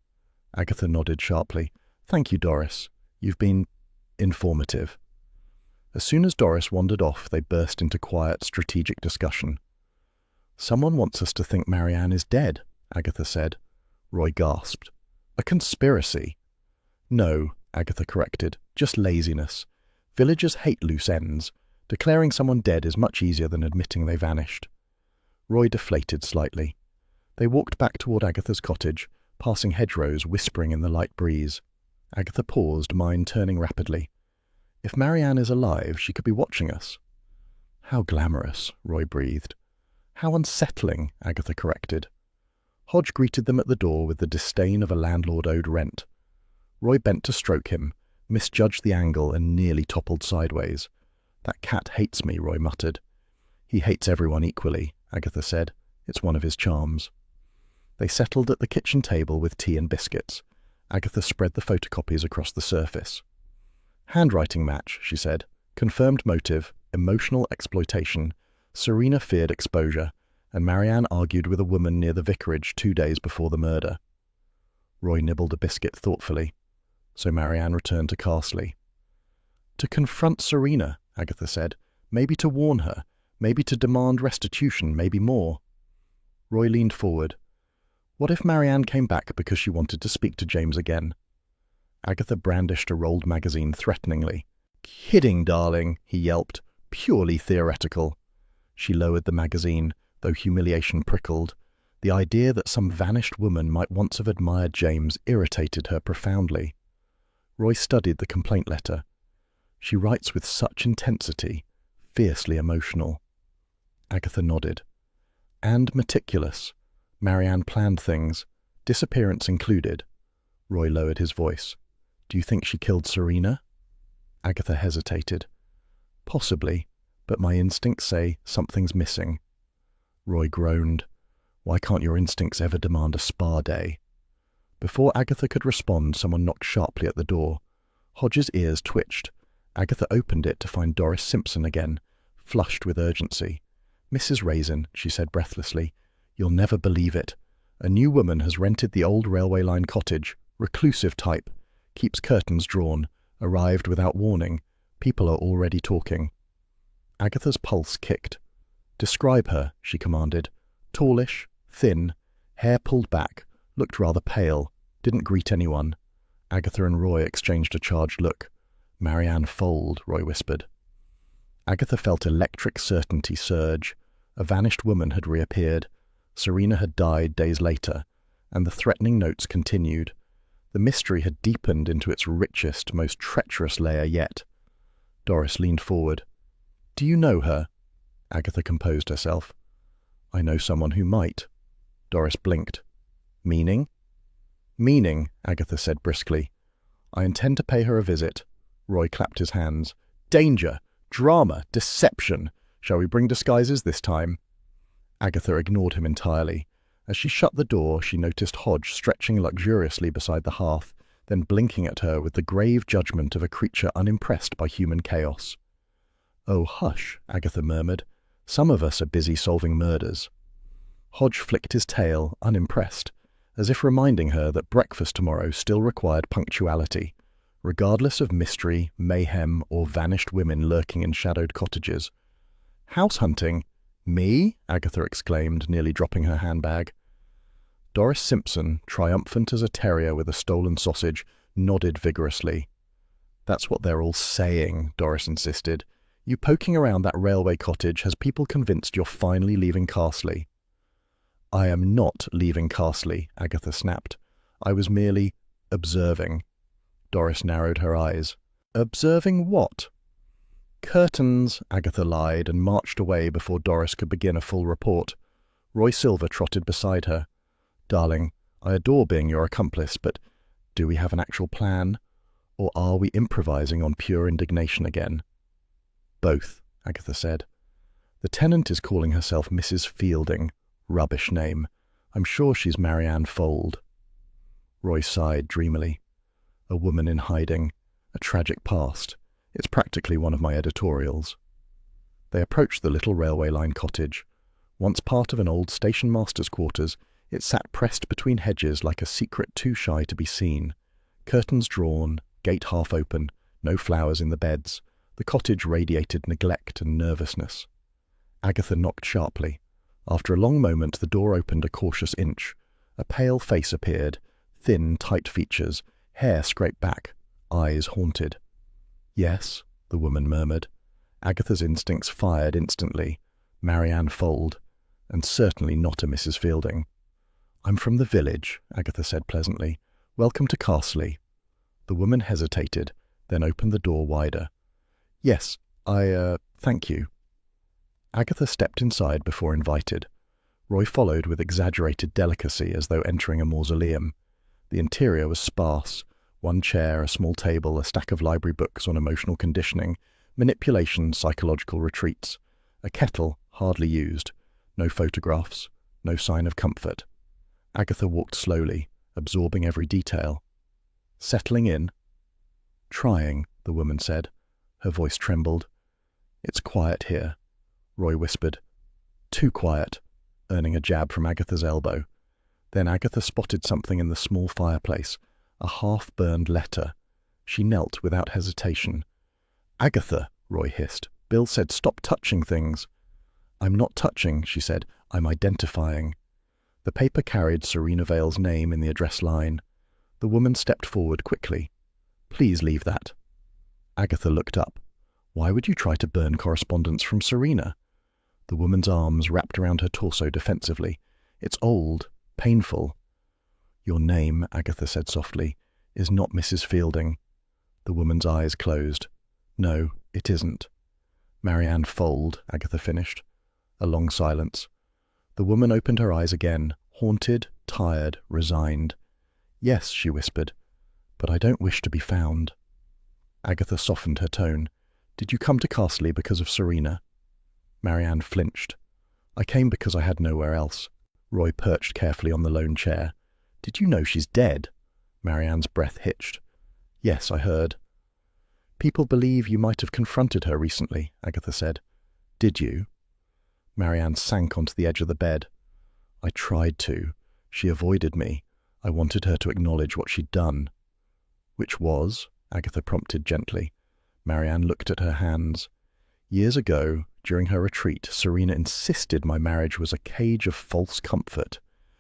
[SPEAKER 1] Agatha nodded sharply. "Thank you, Doris. You've been informative." As soon as Doris wandered off, they burst into quiet, strategic discussion. "Someone wants us to think Marianne is dead," Agatha said. Roy gasped. "A conspiracy?" "No," Agatha corrected, "just laziness. Villagers hate loose ends. Declaring someone dead is much easier than admitting they vanished." Roy deflated slightly. They walked back toward Agatha's cottage, passing hedgerows whispering in the light breeze. Agatha paused, mind turning rapidly. "If Marianne is alive, she could be watching us." "How glamorous," Roy breathed. "How unsettling," Agatha corrected. Hodge greeted them at the door with the disdain of a landlord owed rent. Roy bent to stroke him, misjudged the angle, and nearly toppled sideways. "That cat hates me," Roy muttered. "He hates everyone equally," Agatha said. "It's one of his charms." They settled at the kitchen table with tea and biscuits. Agatha spread the photocopies across the surface. "Handwriting match," she said. "Confirmed motive, emotional exploitation. Serena feared exposure, and Marianne argued with a woman near the vicarage 2 days before the murder." Roy nibbled a biscuit thoughtfully. "So Marianne returned to Carsley." "To confront Serena," Agatha said. "Maybe to warn her. Maybe to demand restitution, maybe more." Roy leaned forward. "What if Marianne came back because she wanted to speak to James again?" Agatha brandished a rolled magazine threateningly. "Kidding, darling," he yelped. "Purely theoretical." She lowered the magazine, though humiliation prickled. The idea that some vanished woman might once have admired James irritated her profoundly. Roy studied the complaint letter. "She writes with such intensity, fiercely emotional." Agatha nodded. "And meticulous. Marianne planned things, disappearance included." Roy lowered his voice. "Do you think she killed Serena?" Agatha hesitated. "Possibly, but my instincts say something's missing." Roy groaned. "Why can't your instincts ever demand a spa day?" Before Agatha could respond, someone knocked sharply at the door. Hodge's ears twitched. Agatha opened it to find Doris Simpson again, flushed with urgency. "Mrs. Raisin," she said breathlessly, "you'll never believe it. A new woman has rented the old railway line cottage Reclusive type. Keeps curtains drawn. Arrived without warning. People are already talking. Agatha's pulse kicked. Describe her, she commanded. Tallish, thin, hair pulled back, looked rather pale, didn't greet anyone. Agatha and Roy exchanged a charged look. Marianne Fold, Roy whispered. Agatha felt electric certainty surge. A vanished woman had reappeared. Serena had died days later, and the threatening notes continued. The mystery had deepened into its richest, most treacherous layer yet. Doris leaned forward. Do you know her? Agatha composed herself. I know someone who might. Doris blinked. Meaning? Meaning, Agatha said briskly. I intend to pay her a visit. Roy clapped his hands. Danger! Drama! Deception! Shall we bring disguises this time? Agatha ignored him entirely. As she shut the door, she noticed Hodge stretching luxuriously beside the hearth, then blinking at her with the grave judgment of a creature unimpressed by human chaos. Oh, hush, Agatha murmured. Some of us are busy solving murders. Hodge flicked his tail, unimpressed, as if reminding her that breakfast tomorrow still required punctuality, regardless of mystery, mayhem, or vanished women lurking in shadowed cottages. House hunting? Me? Agatha exclaimed, nearly dropping her handbag. Doris Simpson, triumphant as a terrier with a stolen sausage, nodded vigorously. That's what they're all saying, Doris insisted. You poking around that railway cottage has people convinced you're finally leaving Carsley. I am not leaving Carsley, Agatha snapped. I was merely observing. Doris narrowed her eyes. Observing what? Curtains, Agatha lied and marched away before Doris could begin a full report. Roy Silver trotted beside her. Darling, I adore being your accomplice, but do we have an actual plan? Or are we improvising on pure indignation again? Both, Agatha said. The tenant is calling herself Mrs. Fielding. Rubbish name. I'm sure she's Marianne Fold. Roy sighed dreamily. A woman in hiding. A tragic past. It's practically one of my editorials. They approached the little railway line cottage. Once part of an old station master's quarters, it sat pressed between hedges like a secret too shy to be seen. Curtains drawn, gate half open, no flowers in the beds. The cottage radiated neglect and nervousness. Agatha knocked sharply. After a long moment, the door opened a cautious inch. A pale face appeared, thin, tight features, hair scraped back, eyes haunted. Yes, the woman murmured. Agatha's instincts fired instantly. Marianne Fold, and certainly not a Mrs. Fielding. I'm from the village, Agatha said pleasantly. Welcome to Carsley. The woman hesitated, then opened the door wider. Yes, thank you. Agatha stepped inside before invited. Roy followed with exaggerated delicacy as though entering a mausoleum. The interior was sparse. One chair, a small table, a stack of library books on emotional conditioning, manipulation, psychological retreats. A kettle, hardly used. No photographs. No sign of comfort. Agatha walked slowly, absorbing every detail. Settling in? Trying, the woman said. Her voice trembled. It's quiet here, Roy whispered. Too quiet, earning a jab from Agatha's elbow. Then Agatha spotted something in the small fireplace, a half-burned letter. She knelt without hesitation. Agatha, Roy hissed. Bill said stop touching things. I'm not touching, she said. I'm identifying. The paper carried Serena Vale's name in the address line. The woman stepped forward quickly. Please leave that. Agatha looked up. Why would you try to burn correspondence from Serena? The woman's arms wrapped around her torso defensively. It's old, painful. Your name, Agatha said softly, is not Mrs. Fielding. The woman's eyes closed. No, it isn't. Marianne Fold, Agatha finished. A long silence. The woman opened her eyes again, haunted, tired, resigned. Yes, she whispered, but I don't wish to be found. Agatha softened her tone. Did you come to Carsley because of Serena? Marianne flinched. I came because I had nowhere else. Roy perched carefully on the lone chair. Did you know she's dead? Marianne's breath hitched. Yes, I heard. People believe you might have confronted her recently, Agatha said. Did you? Marianne sank onto the edge of the bed. I tried to. She avoided me. I wanted her to acknowledge what she'd done. Which was? Agatha prompted gently. Marianne looked at her hands. Years ago, during her retreat, Serena insisted my marriage was a cage of false comfort.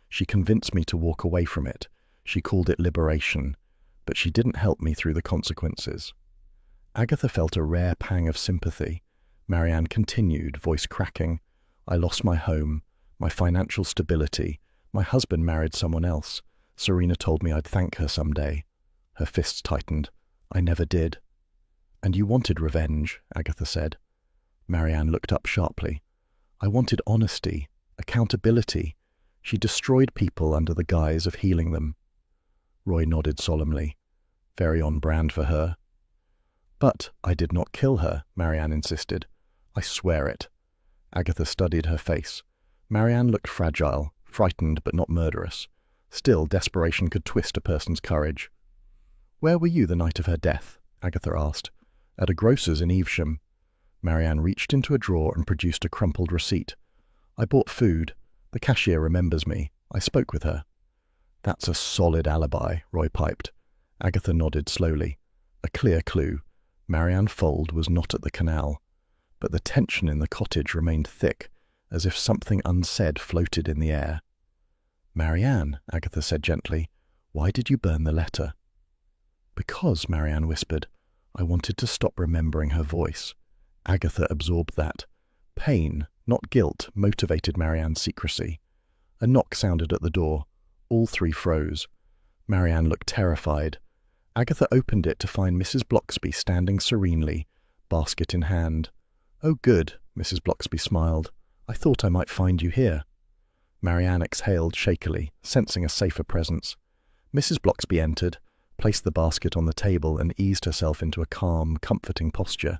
[SPEAKER 1] She convinced me to walk away from it. She called it liberation, but she didn't help me through the consequences. Agatha felt a rare pang of sympathy. Marianne continued, voice cracking. I lost my home, my financial stability. My husband married someone else. Serena told me I'd thank her someday. Her fists tightened. I never did. And you wanted revenge, Agatha said. Marianne looked up sharply. I wanted honesty, accountability. She destroyed people under the guise of healing them. Roy nodded solemnly. Very on brand for her. But I did not kill her, Marianne insisted. I swear it. Agatha studied her face. Marianne looked fragile, frightened but not murderous. Still, desperation could twist a person's courage. Where were you the night of her death? Agatha asked. At a grocer's in Evesham. Marianne reached into a drawer and produced a crumpled receipt. I bought food. The cashier remembers me. I spoke with her. That's a solid alibi, Roy piped. Agatha nodded slowly. A clear clue. Marianne Fold was not at the canal. But the tension in the cottage remained thick, as if something unsaid floated in the air. Marianne, Agatha said gently, why did you burn the letter? Because, Marianne whispered, I wanted to stop remembering her voice. Agatha absorbed that. Pain, not guilt, motivated Marianne's secrecy. A knock sounded at the door. All three froze. Marianne looked terrified. Agatha opened it to find Mrs. Bloxby standing serenely, basket in hand. Oh, good, Mrs. Bloxby smiled. I thought I might find you here. Marianne exhaled shakily, sensing a safer presence. Mrs. Bloxby entered, placed the basket on the table and eased herself into a calm, comforting posture.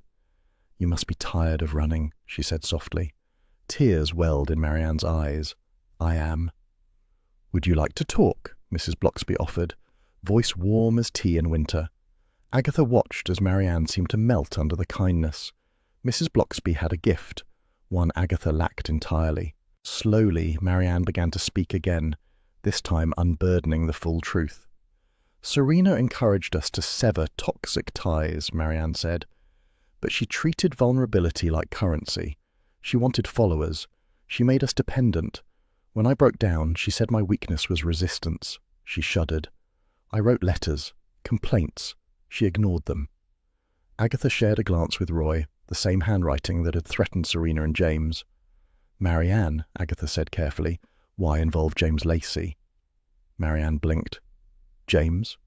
[SPEAKER 1] You must be tired of running, she said softly. Tears welled in Marianne's eyes. I am. Would you like to talk? Mrs. Bloxby offered, voice warm as tea in winter. Agatha watched as Marianne seemed to melt under the kindness. Mrs. Bloxby had a gift, one Agatha lacked entirely. Slowly, Marianne began to speak again, this time unburdening the full truth. Serena encouraged us to sever toxic ties, Marianne said. But she treated vulnerability like currency. She wanted followers. She made us dependent. When I broke down, she said my weakness was resistance. She shuddered. I wrote letters, complaints. She ignored them. Agatha shared a glance with Roy, the same handwriting that had threatened Serena and James. Marianne, Agatha said carefully, why involve James Lacey? Marianne blinked. James?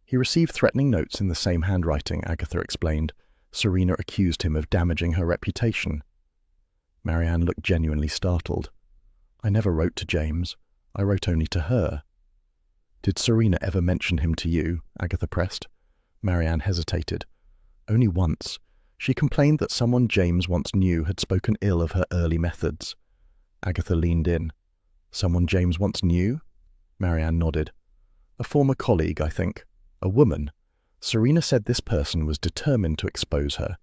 [SPEAKER 1] He received threatening notes in the same handwriting, Agatha explained. Serena accused him of damaging her reputation. Marianne looked genuinely startled. I never wrote to James. I wrote only to her. Did Serena ever mention him to you? Agatha pressed. Marianne hesitated. Only once. She complained that someone James once knew had spoken ill of her early methods. Agatha leaned in. Someone James once knew? Marianne nodded. A former colleague, I think. A woman. Serena said this person was determined to expose her,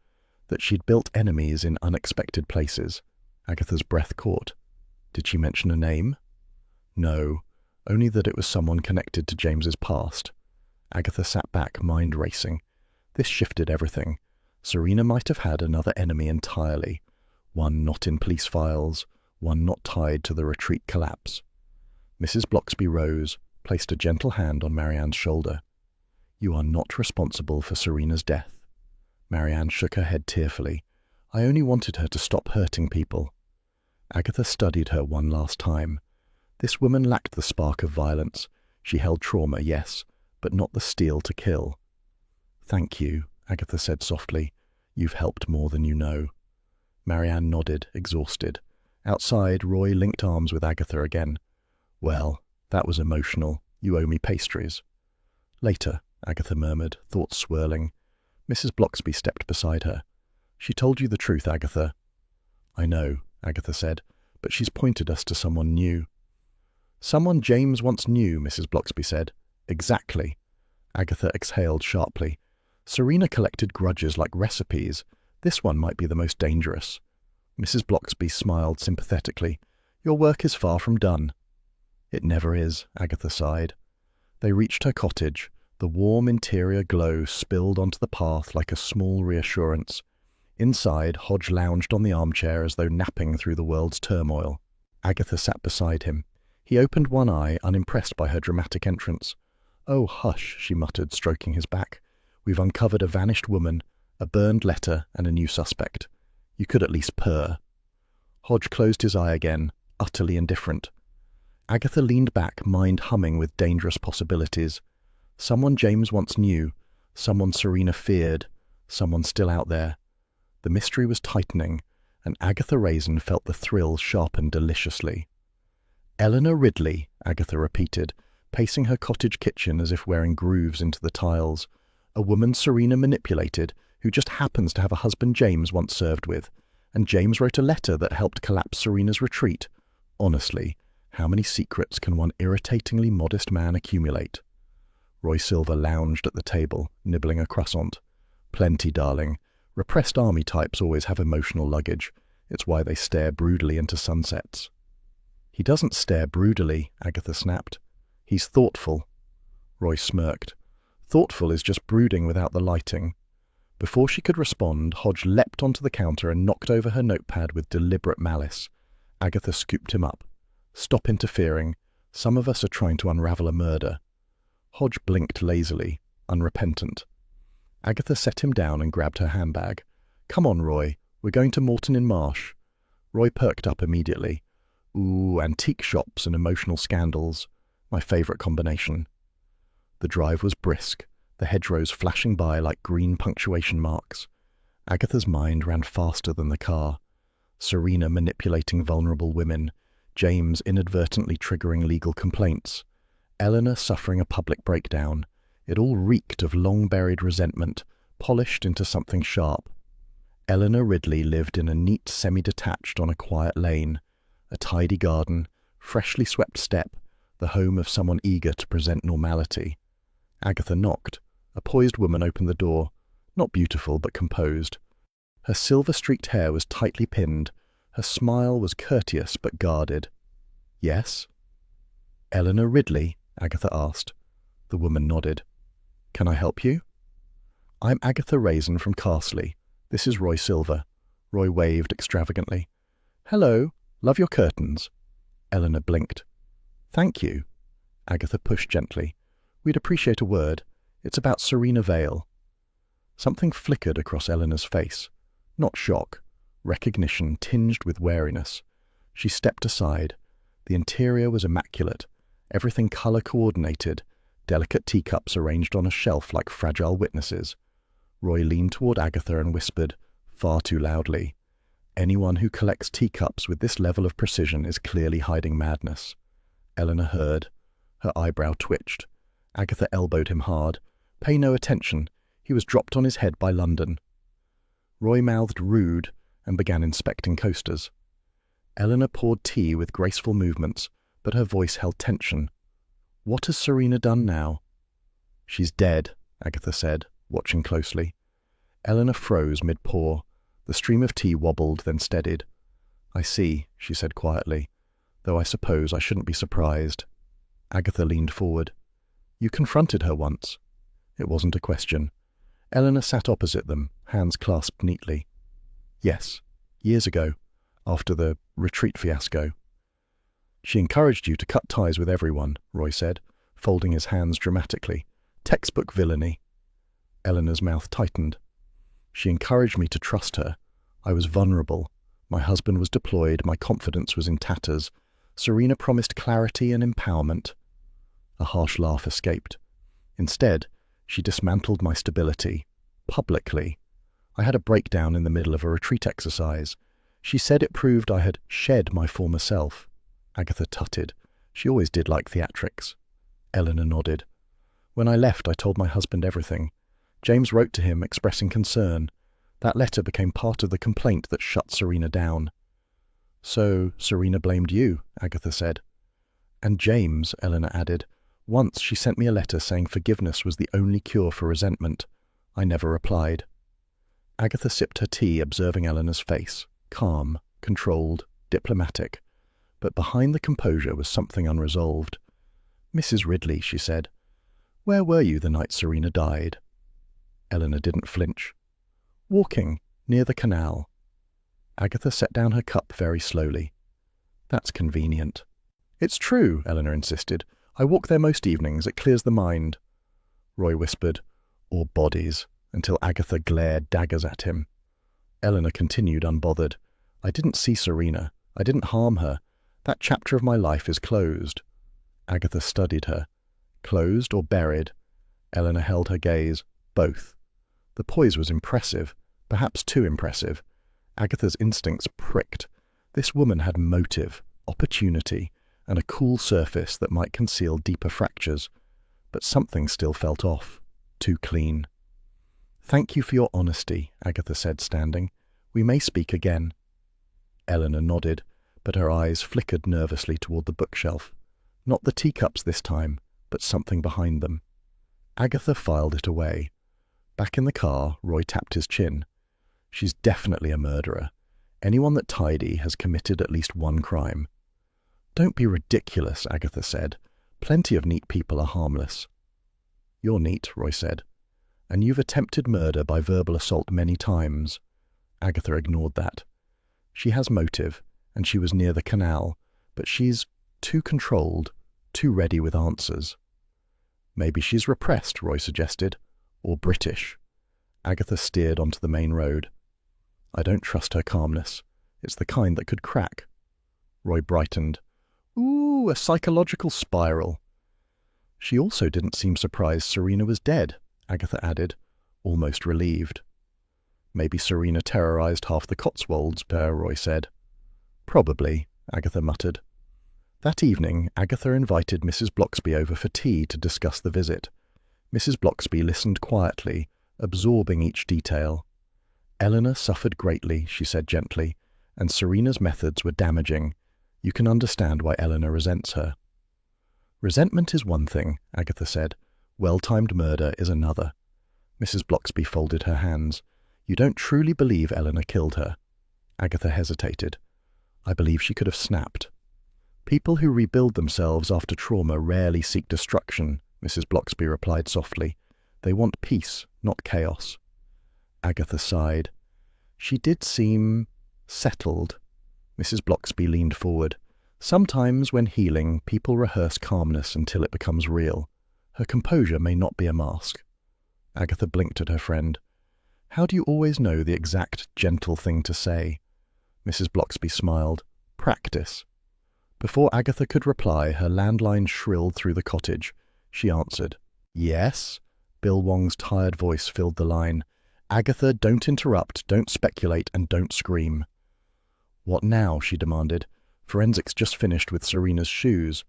[SPEAKER 1] that she'd built enemies in unexpected places. Agatha's breath caught. Did she mention a name? No, only that it was someone connected to James's past. Agatha sat back, mind racing. This shifted everything. Serena might have had another enemy entirely, one not in police files, one not tied to the retreat collapse. Mrs. Bloxby rose, placed a gentle hand on Marianne's shoulder. You are not responsible for Serena's death. Marianne shook her head tearfully. I only wanted her to stop hurting people. Agatha studied her one last time. This woman lacked the spark of violence. She held trauma, yes, but not the steel to kill. Thank you, Agatha said softly. You've helped more than you know. Marianne nodded, exhausted. Outside, Roy linked arms with Agatha again. Well, that was emotional. You owe me pastries. Later, Agatha murmured, thoughts swirling. Mrs. Bloxby stepped beside her. She told you the truth, Agatha. I know, Agatha said, but she's pointed us to someone new. Someone James once knew, Mrs. Bloxby said. Exactly. Agatha exhaled sharply. Serena collected grudges like recipes. This one might be the most dangerous. Mrs. Bloxby smiled sympathetically. Your work is far from done. It never is, Agatha sighed. They reached her cottage. The warm interior glow spilled onto the path like a small reassurance. Inside, Hodge lounged on the armchair as though napping through the world's turmoil. Agatha sat beside him. He opened one eye, unimpressed by her dramatic entrance. "Oh, hush," she muttered, stroking his back. "We've uncovered a vanished woman, a burned letter, and a new suspect. You could at least purr." Hodge closed his eye again, utterly indifferent. Agatha leaned back, mind humming with dangerous possibilities. Someone James once knew, someone Serena feared, someone still out there. The mystery was tightening, and Agatha Raisin felt the thrill sharpen deliciously. "Eleanor Ridley," Agatha repeated, pacing her cottage kitchen as if wearing grooves into the tiles. "A woman Serena manipulated, who just happens to have a husband James once served with, and James wrote a letter that helped collapse Serena's retreat. Honestly, how many secrets can one irritatingly modest man accumulate?" Roy Silver lounged at the table, nibbling a croissant. "Plenty, darling. Repressed army types always have emotional luggage. It's why they stare broodily into sunsets." "He doesn't stare broodily," Agatha snapped. "He's thoughtful." Roy smirked. "Thoughtful is just brooding without the lighting." Before she could respond, Hodge leapt onto the counter and knocked over her notepad with deliberate malice. Agatha scooped him up. "Stop interfering. Some of us are trying to unravel a murder." Hodge blinked lazily, unrepentant. Agatha set him down and grabbed her handbag. "Come on, Roy. We're going to Moulton-in-Marsh." Roy perked up immediately. "Ooh, antique shops and emotional scandals. My favourite combination." The drive was brisk, the hedgerows flashing by like green punctuation marks. Agatha's mind ran faster than the car. Serena manipulating vulnerable women, James inadvertently triggering legal complaints, Eleanor suffering a public breakdown. It all reeked of long-buried resentment, polished into something sharp. Eleanor Ridley lived in a neat semi-detached on a quiet lane, a tidy garden, freshly swept step, the home of someone eager to present normality. Agatha knocked. A poised woman opened the door, not beautiful but composed. Her silver-streaked hair was tightly pinned. Her smile was courteous but guarded. "Yes?" "Eleanor Ridley?" Agatha asked. The woman nodded. "Can I help you?" "I'm Agatha Raisin from Carsley. This is Roy Silver." Roy waved extravagantly. "Hello. Love your curtains." Eleanor blinked. "Thank you." Agatha pushed gently. "We'd appreciate a word. It's about Serena Vale." Something flickered across Eleanor's face. Not shock. Recognition tinged with wariness. She stepped aside. The interior was immaculate. Everything colour-coordinated. Delicate teacups arranged on a shelf like fragile witnesses. Roy leaned toward Agatha and whispered, far too loudly, "Anyone who collects teacups with this level of precision is clearly hiding madness." Eleanor heard. Her eyebrow twitched. Agatha elbowed him hard. "Pay no attention. He was dropped on his head by London." Roy mouthed "rude" and began inspecting coasters. Eleanor poured tea with graceful movements, but her voice held tension. "What has Serena done now?" "She's dead," Agatha said, watching closely. Eleanor froze mid-pour. The stream of tea wobbled, then steadied. "I see," she said quietly, "though I suppose I shouldn't be surprised." Agatha leaned forward. "You confronted her once." It wasn't a question. Eleanor sat opposite them, hands clasped neatly. "Yes, years ago, after the retreat fiasco." "She encouraged you to cut ties with everyone," Roy said, folding his hands dramatically. "Textbook villainy." Eleanor's mouth tightened. "She encouraged me to trust her. I was vulnerable. My husband was deployed. My confidence was in tatters. Serena promised clarity and empowerment." A harsh laugh escaped. "Instead, she dismantled my stability. Publicly. I had a breakdown in the middle of a retreat exercise. She said it proved I had shed my former self." Agatha tutted. She always did like theatrics. Eleanor nodded. "When I left, I told my husband everything. James wrote to him expressing concern. That letter became part of the complaint that shut Serena down." "So Serena blamed you," Agatha said. "And James," Eleanor added. "Once she sent me a letter saying forgiveness was the only cure for resentment. I never replied." Agatha sipped her tea, observing Eleanor's face. Calm, controlled, diplomatic. But behind the composure was something unresolved. "Mrs. Ridley," she said, Where were you the night Serena died?" Eleanor didn't flinch. "Walking, near the canal." Agatha set down her cup very slowly. "That's convenient." "It's true," Eleanor insisted. "I walk there most evenings. It clears the mind." Roy whispered, "Or bodies," until Agatha glared daggers at him. Eleanor continued unbothered. "I didn't see Serena. I didn't harm her. That chapter of my life is closed." Agatha studied her. Closed or buried? Eleanor held her gaze. Both. The poise was impressive, perhaps too impressive. Agatha's instincts pricked. This woman had motive, opportunity, and a cool surface that might conceal deeper fractures. But something still felt off. Too clean. "Thank you for your honesty," Agatha said, standing. "We may speak again." Eleanor nodded, but her eyes flickered nervously toward the bookshelf. Not the teacups this time, but something behind them. Agatha filed it away. Back in the car, Roy tapped his chin. "She's definitely a murderer. Anyone that tidy has committed at least one crime." "Don't be ridiculous," Agatha said. "Plenty of neat people are harmless." "You're neat," Roy said. "And you've attempted murder by verbal assault many times." Agatha ignored that. "She has motive, and she was near the canal, but she's too controlled, too ready with answers." "Maybe she's repressed," Roy suggested. "Or British." Agatha steered onto the main road. "I don't trust her calmness. It's the kind that could crack." Roy brightened. "Ooh, a psychological spiral." "She also didn't seem surprised Serena was dead," Agatha added, almost relieved. "Maybe Serena terrorized half the Cotswolds," Roy said. "Probably," Agatha muttered. That evening, Agatha invited Mrs. Bloxby over for tea to discuss the visit. Mrs. Bloxby listened quietly, absorbing each detail. "Eleanor suffered greatly," she said gently, "and Serena's methods were damaging. You can understand why Eleanor resents her." "Resentment is one thing," Agatha said. "Well-timed murder is another." Mrs. Bloxby folded her hands. "You don't truly believe Eleanor killed her?" Agatha hesitated. "I believe she could have snapped." "People who rebuild themselves after trauma rarely seek destruction," Mrs. Bloxby replied softly. "They want peace, not chaos." Agatha sighed. "She did seem settled." Mrs. Bloxby leaned forward. "Sometimes, when healing, people rehearse calmness until it becomes real. Her composure may not be a mask." Agatha blinked at her friend. "How do you always know the exact gentle thing to say?" Mrs. Bloxby smiled. "Practice." Before Agatha could reply, her landline shrilled through the cottage. She answered. "Yes?" Bill Wong's tired voice filled the line. "Agatha, don't interrupt, don't speculate, and don't scream." "What now?" she demanded. "Forensics just finished with Serena's shoes.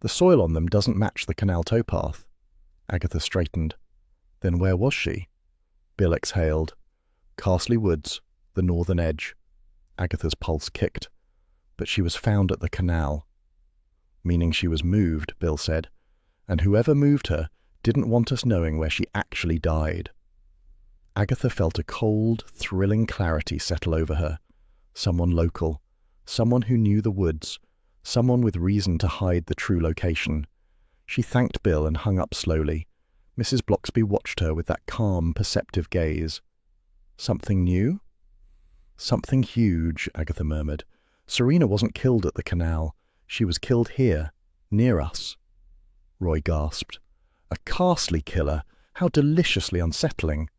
[SPEAKER 1] The soil on them doesn't match the canal towpath." Agatha straightened. "Then where was she?" Bill exhaled. "Carsley Woods, the northern edge." Agatha's pulse kicked. "But she was found at the canal." "Meaning she was moved," Bill said. "And whoever moved her didn't want us knowing where she actually died." Agatha felt a cold, thrilling clarity settle over her. Someone local. Someone who knew the woods. Someone with reason to hide the true location. She thanked Bill and hung up slowly. Mrs. Bloxby watched her with that calm, perceptive gaze. "Something new?" "Something huge," Agatha murmured. "Serena wasn't killed at the canal. She was killed here, near us." Roy gasped. "A Carsley killer? How deliciously unsettling."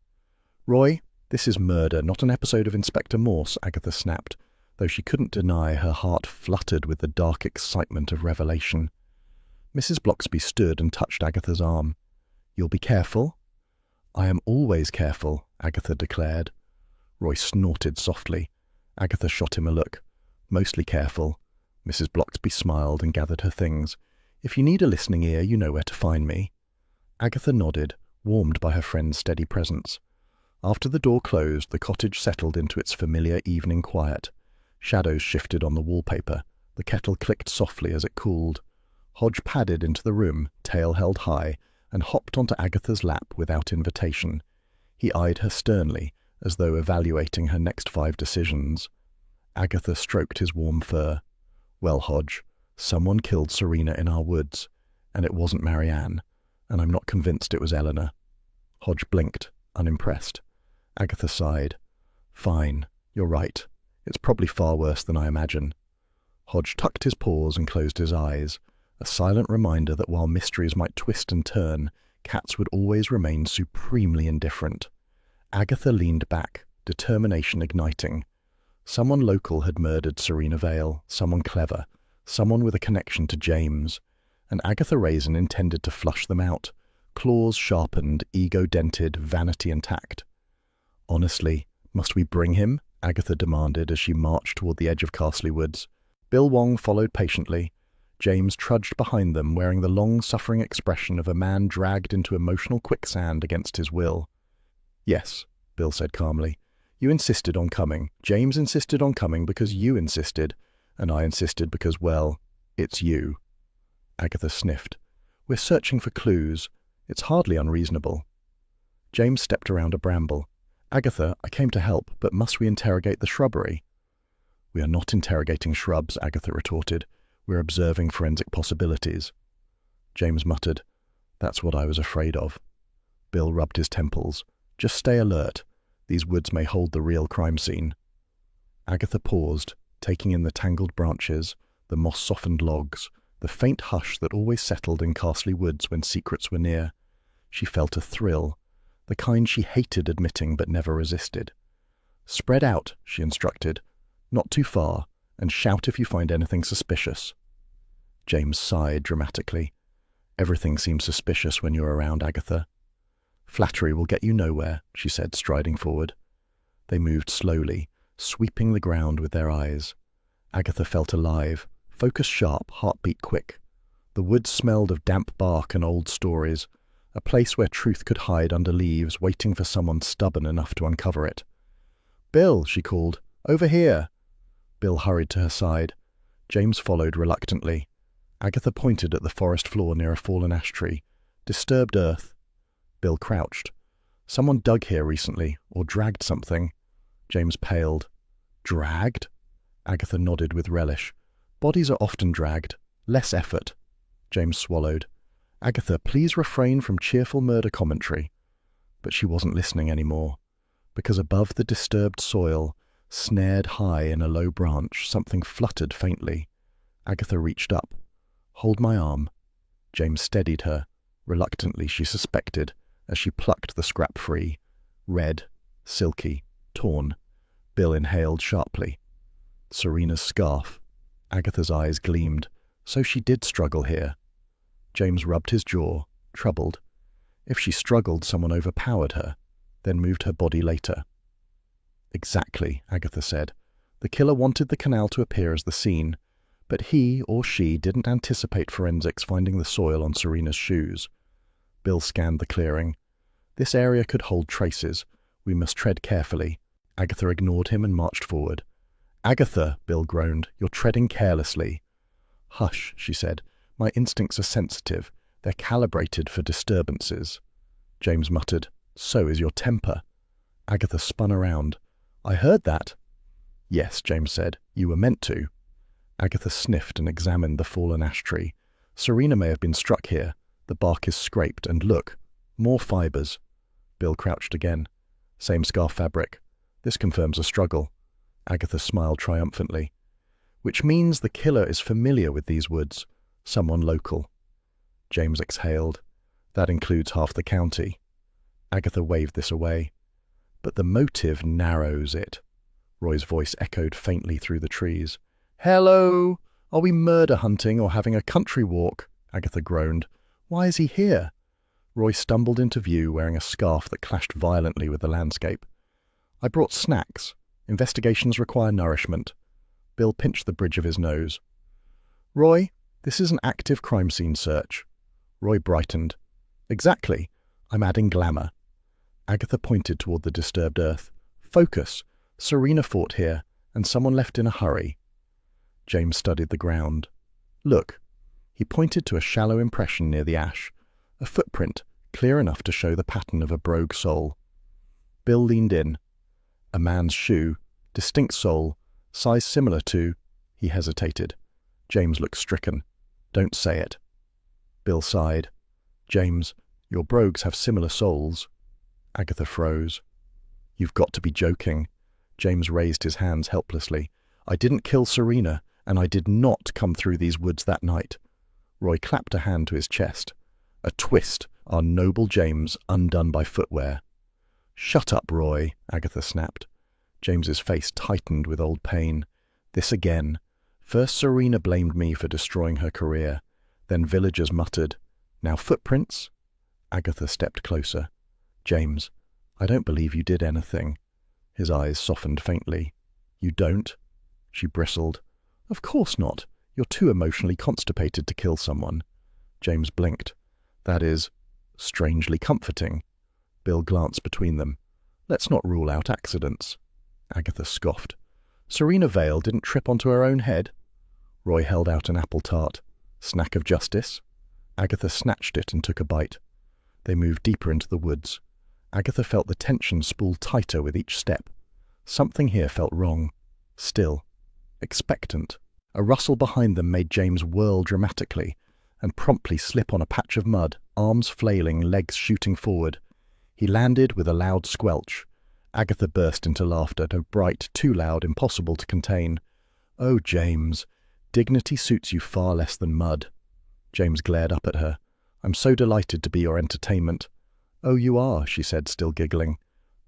[SPEAKER 1] "Roy, this is murder, not an episode of Inspector Morse," Agatha snapped, though she couldn't deny her heart fluttered with the dark excitement of revelation. Mrs. Bloxby stood and touched Agatha's arm. "You'll be careful?" "I am always careful," Agatha declared. Roy snorted softly. Agatha shot him a look. "Mostly careful." Mrs. Bloxby smiled and gathered her things. "If you need a listening ear, you know where to find me." Agatha nodded, warmed by her friend's steady presence. After the door closed, the cottage settled into its familiar evening quiet. Shadows shifted on the wallpaper. The kettle clicked softly as it cooled. Hodge padded into the room, tail held high, and hopped onto Agatha's lap without invitation. He eyed her sternly, as though evaluating her next 5 decisions. Agatha stroked his warm fur. "Well, Hodge, someone killed Serena in our woods, and it wasn't Marianne. and I'm not convinced it was Eleanor. Hodge blinked, unimpressed. Agatha sighed. Fine, you're right. It's probably far worse than I imagine. Hodge tucked his paws and closed his eyes, a silent reminder that while mysteries might twist and turn, cats would always remain supremely indifferent. Agatha leaned back, determination igniting. Someone local had murdered Serena Vale, someone clever, someone with a connection to James, and Agatha Raisin intended to flush them out, claws sharpened, ego dented, vanity intact. Honestly, must we bring him? Agatha demanded as she marched toward the edge of Castley Woods. Bill Wong followed patiently. James trudged behind them, wearing the long-suffering expression of a man dragged into emotional quicksand against his will. Yes, Bill said calmly. You insisted on coming. James insisted on coming because you insisted, and I insisted because, well, it's you. Agatha sniffed. We're searching for clues. It's hardly unreasonable. James stepped around a bramble. Agatha, I came to help, but must we interrogate the shrubbery? We are not interrogating shrubs, Agatha retorted. We're observing forensic possibilities. James muttered. That's what I was afraid of. Bill rubbed his temples. Just stay alert. These woods may hold the real crime scene. Agatha paused, taking in the tangled branches, the moss-softened logs, the faint hush that always settled in Castley Woods when secrets were near. She felt a thrill, the kind she hated admitting but never resisted. Spread out, she instructed. Not too far, and shout if you find anything suspicious. James sighed dramatically. Everything seems suspicious when you're around, Agatha. Flattery will get you nowhere, she said, striding forward. They moved slowly, sweeping the ground with their eyes. Agatha felt alive, focus sharp, heartbeat quick. The woods smelled of damp bark and old stories, a place where truth could hide under leaves, waiting for someone stubborn enough to uncover it. Bill, she called, over here. Bill hurried to her side. James followed reluctantly. Agatha pointed at the forest floor near a fallen ash tree. Disturbed earth. Bill crouched. Someone dug here recently, or dragged something. James paled. Dragged? Agatha nodded with relish. Bodies are often dragged. Less effort. James swallowed. Agatha, please refrain from cheerful murder commentary. But she wasn't listening anymore, because above the disturbed soil, snared high in a low branch, something fluttered faintly. Agatha reached up. Hold my arm. James steadied her. Reluctantly, she suspected, as she plucked the scrap free. Red, silky, torn. Bill inhaled sharply. Serena's scarf. Agatha's eyes gleamed. So she did struggle here. James rubbed his jaw, troubled. If she struggled, someone overpowered her, then moved her body later. Exactly, Agatha said. The killer wanted the canal to appear as the scene, but he or she didn't anticipate forensics finding the soil on Serena's shoes. Bill scanned the clearing. This area could hold traces. We must tread carefully. Agatha ignored him and marched forward. Agatha, Bill groaned, you're treading carelessly. Hush, she said. My instincts are sensitive. They're calibrated for disturbances. James muttered. So is your temper. Agatha spun around. I heard that. Yes, James said. You were meant to. Agatha sniffed and examined the fallen ash tree. Serena may have been struck here. The bark is scraped, and look, more fibres. Bill crouched again. Same scarf fabric. This confirms a struggle. Agatha smiled triumphantly. Which means the killer is familiar with these woods. Someone local. James exhaled. That includes half the county. Agatha waved this away. But the motive narrows it. Roy's voice echoed faintly through the trees. Hello! Are we murder hunting or having a country walk? Agatha groaned. Why is he here? Roy stumbled into view wearing a scarf that clashed violently with the landscape. I brought snacks. Investigations require nourishment. Bill pinched the bridge of his nose. Roy, this is an active crime scene search. Roy brightened. Exactly. I'm adding glamour. Agatha pointed toward the disturbed earth. Focus. Serena fought here, and someone left in a hurry. James studied the ground. Look. He pointed to a shallow impression near the ash, a footprint clear enough to show the pattern of a brogue sole. Bill leaned in. A man's shoe, distinct sole, size similar to... He hesitated. James looked stricken. Don't say it. Bill sighed. James, your brogues have similar souls. Agatha froze. You've got to be joking. James raised his hands helplessly. I didn't kill Serena, and I did not come through these woods that night. Roy clapped a hand to his chest. A twist, our noble James undone by footwear. Shut up, Roy, Agatha snapped. James's face tightened with old pain. This again. First Serena blamed me for destroying her career. Then villagers muttered. Now footprints? Agatha stepped closer. James, I don't believe you did anything. His eyes softened faintly. You don't? She bristled. Of course not. You're too emotionally constipated to kill someone. James blinked. That is strangely comforting. Bill glanced between them. Let's not rule out accidents. Agatha scoffed. Serena Vale didn't trip onto her own head. Roy held out an apple tart. Snack of justice? Agatha snatched it and took a bite. They moved deeper into the woods. Agatha felt the tension spool tighter with each step. Something here felt wrong. Still. Expectant. A rustle behind them made James whirl dramatically and promptly slip on a patch of mud, arms flailing, legs shooting forward. He landed with a loud squelch. Agatha burst into laughter, too bright, too loud, impossible to contain. Oh, James, dignity suits you far less than mud. James glared up at her. I'm so delighted to be your entertainment. Oh, you are, she said, still giggling.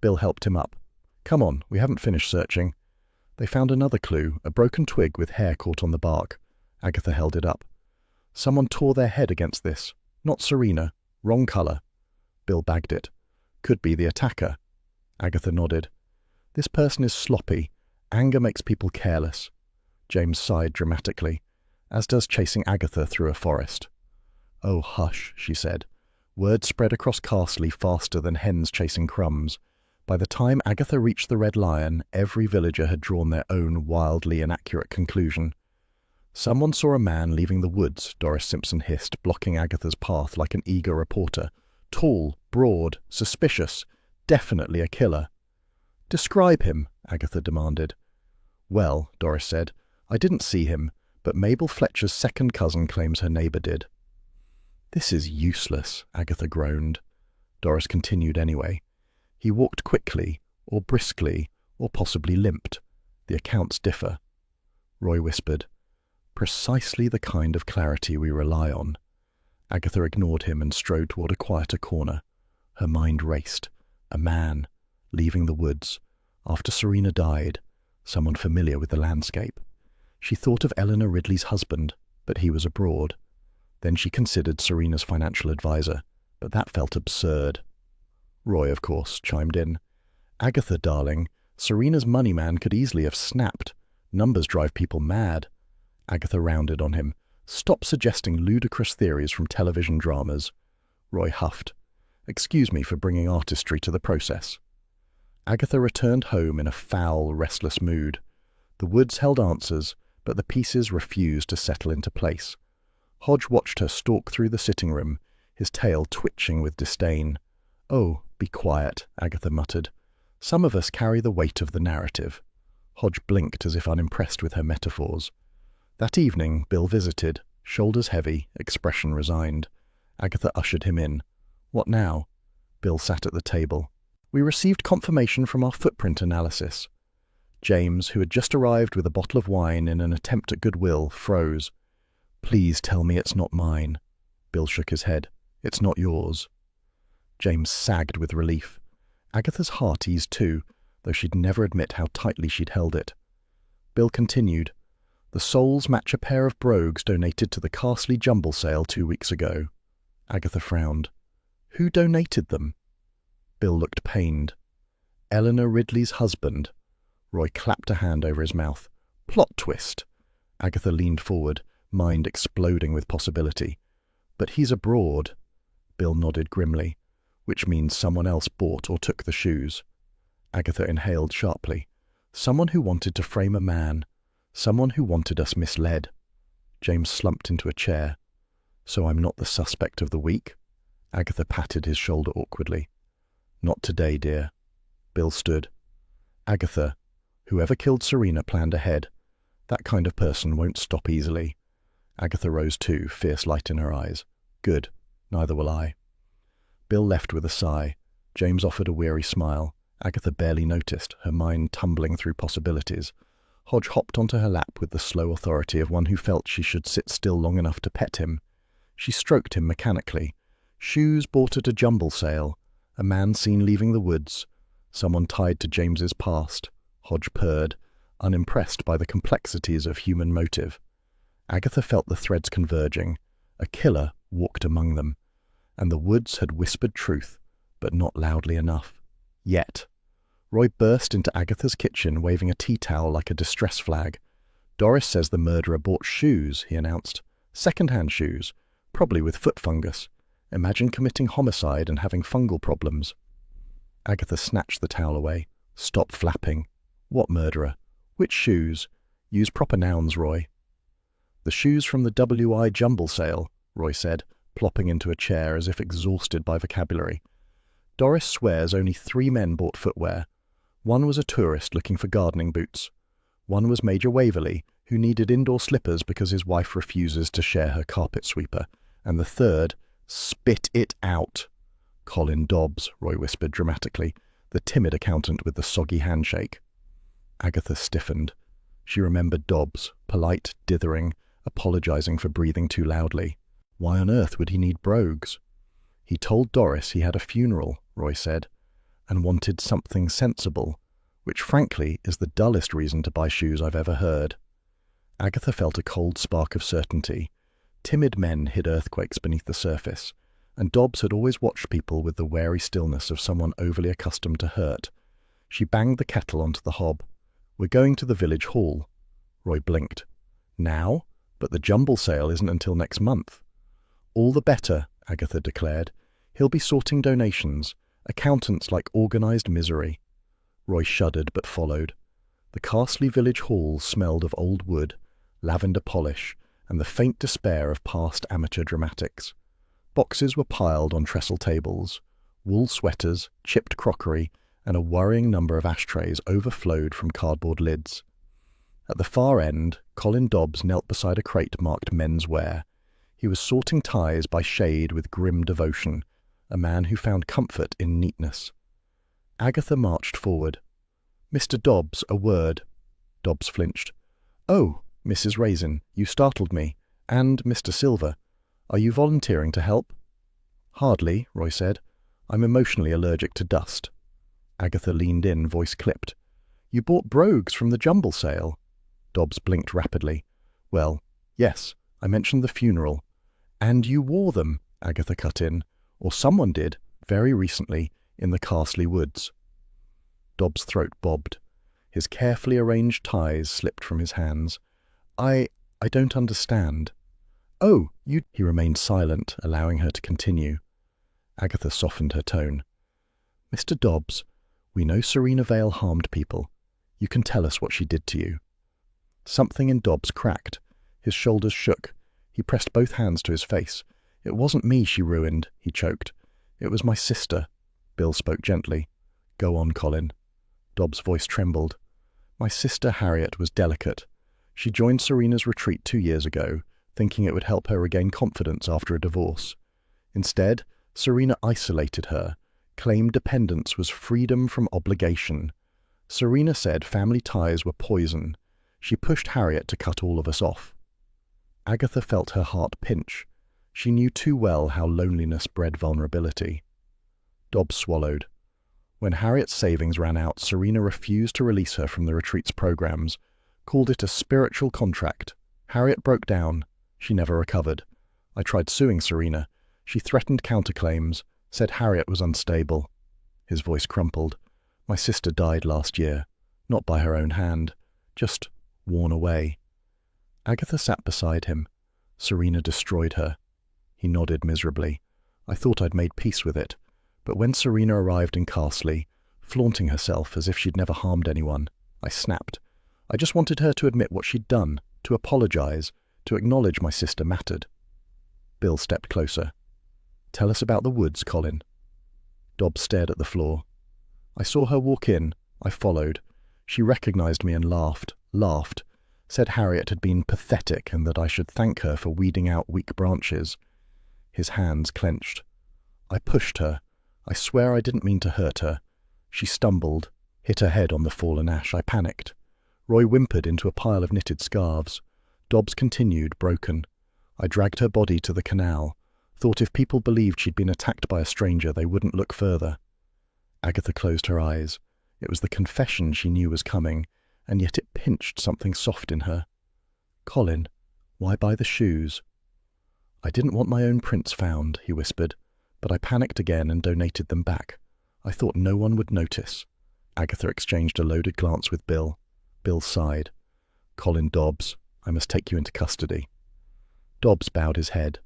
[SPEAKER 1] Bill helped him up. Come on, we haven't finished searching. They found another clue, a broken twig with hair caught on the bark. Agatha held it up. Someone tore their head against this. Not Serena. Wrong colour. Bill bagged it. Could be the attacker. Agatha nodded. This person is sloppy. Anger makes people careless. James sighed dramatically, as does chasing Agatha through a forest. Oh, hush, she said. Word spread across Carsley faster than hens chasing crumbs. By the time Agatha reached the Red Lion, every villager had drawn their own wildly inaccurate conclusion. Someone saw a man leaving the woods, Doris Simpson hissed, blocking Agatha's path like an eager reporter. Tall, broad, suspicious, definitely a killer. Describe him, Agatha demanded. Well, Doris said, I didn't see him, but Mabel Fletcher's second cousin claims her neighbour did. This is useless, Agatha groaned. Doris continued anyway. He walked quickly, or briskly, or possibly limped. The accounts differ. Roy whispered, Precisely the kind of clarity we rely on. Agatha ignored him and strode toward a quieter corner. Her mind raced. A man, leaving the woods. After Serena died, someone familiar with the landscape. She thought of Eleanor Ridley's husband, but he was abroad. Then she considered Serena's financial advisor, but that felt absurd. Roy, of course, chimed in. Agatha, darling, Serena's money man could easily have snapped. Numbers drive people mad. Agatha rounded on him. Stop suggesting ludicrous theories from television dramas. Roy huffed. Excuse me for bringing artistry to the process. Agatha returned home in a foul, restless mood. The woods held answers, but the pieces refused to settle into place. Hodge watched her stalk through the sitting room, his tail twitching with disdain. Oh, be quiet, Agatha muttered. Some of us carry the weight of the narrative. Hodge blinked as if unimpressed with her metaphors. That evening, Bill visited, shoulders heavy, expression resigned. Agatha ushered him in. What now? Bill sat at the table. We received confirmation from our footprint analysis. James, who had just arrived with a bottle of wine in an attempt at goodwill, froze. Please tell me it's not mine. Bill shook his head. It's not yours. James sagged with relief. Agatha's heart eased too, though she'd never admit how tightly she'd held it. Bill continued. The souls match a pair of brogues donated to the Carsley jumble sale 2 weeks ago. Agatha frowned. Who donated them? Bill looked pained. Eleanor Ridley's husband. Roy clapped a hand over his mouth. Plot twist. Agatha leaned forward, mind exploding with possibility. But he's abroad. Bill nodded grimly. Which means someone else bought or took the shoes. Agatha inhaled sharply. Someone who wanted to frame a man. Someone who wanted us misled. James slumped into a chair. So I'm not the suspect of the week? Agatha patted his shoulder awkwardly. Not today, dear. Bill stood. Agatha, whoever killed Serena planned ahead. That kind of person won't stop easily. Agatha rose too, fierce light in her eyes. Good. Neither will I. Bill left with a sigh. James offered a weary smile. Agatha barely noticed, her mind tumbling through possibilities. Hodge hopped onto her lap with the slow authority of one who felt she should sit still long enough to pet him. She stroked him mechanically. Shoes bought at a jumble sale. A man seen leaving the woods. Someone tied to James's past. Hodge purred, unimpressed by the complexities of human motive. Agatha felt the threads converging. A killer walked among them, and the woods had whispered truth, but not loudly enough. Yet. Roy burst into Agatha's kitchen, waving a tea towel like a distress flag. "Doris says the murderer bought shoes," he announced. "Second-hand shoes, probably with foot fungus. Imagine committing homicide and having fungal problems." Agatha snatched the towel away. "Stop flapping. What murderer? Which shoes? Use proper nouns, Roy." "The shoes from the WI jumble sale," Roy said, plopping into a chair as if exhausted by vocabulary. "Doris swears only 3 men bought footwear. One was a tourist looking for gardening boots. One was Major Waverley, who needed indoor slippers because his wife refuses to share her carpet sweeper. And the third—" "Spit it out!" "Colin Dobbs," Roy whispered dramatically, the timid accountant with the soggy handshake. Agatha stiffened. She remembered Dobbs, polite, dithering, apologizing for breathing too loudly. Why on earth would he need brogues? "He told Doris he had a funeral," Roy said, "and wanted something sensible, which frankly is the dullest reason to buy shoes I've ever heard." Agatha felt a cold spark of certainty. Timid men hid earthquakes beneath the surface, and Dobbs had always watched people with the wary stillness of someone overly accustomed to hurt. She banged the kettle onto the hob. "We're going to the village hall." Roy blinked. "Now? But the jumble sale isn't until next month." "All the better," Agatha declared. "He'll be sorting donations. Accountants like organized misery." Roy shuddered but followed. The Carsley village hall smelled of old wood, lavender polish, and the faint despair of past amateur dramatics. Boxes were piled on trestle tables. Wool sweaters, chipped crockery, and a worrying number of ashtrays overflowed from cardboard lids. At the far end, Colin Dobbs knelt beside a crate marked men's wear. He was sorting ties by shade with grim devotion, a man who found comfort in neatness. Agatha marched forward. "Mr. Dobbs, a word." Dobbs flinched. "Oh, Mrs. Raisin, you startled me. And Mr. Silver. Are you volunteering to help?" "Hardly," Roy said. "I'm emotionally allergic to dust." Agatha leaned in, voice clipped. "You bought brogues from the jumble sale." Dobbs blinked rapidly. "Well, yes, I mentioned the funeral." "And you wore them," Agatha cut in. "Or someone did, very recently, in the Carsley woods." Dobbs' throat bobbed. His carefully arranged ties slipped from his hands. I don't understand." "Oh, you—" He remained silent, allowing her to continue. Agatha softened her tone. "Mr. Dobbs, we know Serena Vale harmed people. You can tell us what she did to you." Something in Dobbs cracked. His shoulders shook. He pressed both hands to his face. "It wasn't me she ruined," he choked. "It was my sister." Bill spoke gently. "Go on, Colin." Dobbs' voice trembled. "My sister Harriet was delicate. She joined Serena's retreat 2 years ago, thinking it would help her regain confidence after a divorce. Instead, Serena isolated her, claimed dependence was freedom from obligation. Serena said family ties were poison. She pushed Harriet to cut all of us off." Agatha felt her heart pinch. She knew too well how loneliness bred vulnerability. Dobbs swallowed. When Harriet's savings ran out, Serena refused to release her from the retreat's programs, called it a spiritual contract. Harriet broke down. She never recovered. I tried suing Serena. She threatened counterclaims, said Harriet was unstable. His voice crumpled. "My sister died last year. Not by her own hand. Just worn away." Agatha sat beside him. Serena destroyed her. He nodded miserably. "I thought I'd made peace with it. But when Serena arrived in Carsley, flaunting herself as if she'd never harmed anyone, I snapped. I just wanted her to admit what she'd done, to apologize, to acknowledge my sister mattered." Bill stepped closer. "Tell us about the woods, Colin." Dobbs stared at the floor. "I saw her walk in. I followed. She recognized me and laughed, said Harriet had been pathetic and that I should thank her for weeding out weak branches." his hands clenched. I pushed her. I swear I didn't mean to hurt her. She stumbled, hit her head on the fallen ash. I panicked. Roy whimpered into a pile of knitted scarves. Dobbs continued, broken. I dragged her body to the canal, thought if people believed she'd been attacked by a stranger, they wouldn't look further. Agatha closed her eyes. It was the confession she knew was coming, and yet it pinched something soft in her. "Colin, why buy the shoes?" "I didn't want my own prints found," he whispered, but I panicked again and donated them back. I thought no one would notice. Agatha exchanged a loaded glance with Bill. Bill sighed. "Colin Dobbs, I must take you into custody." Dobbs bowed his head.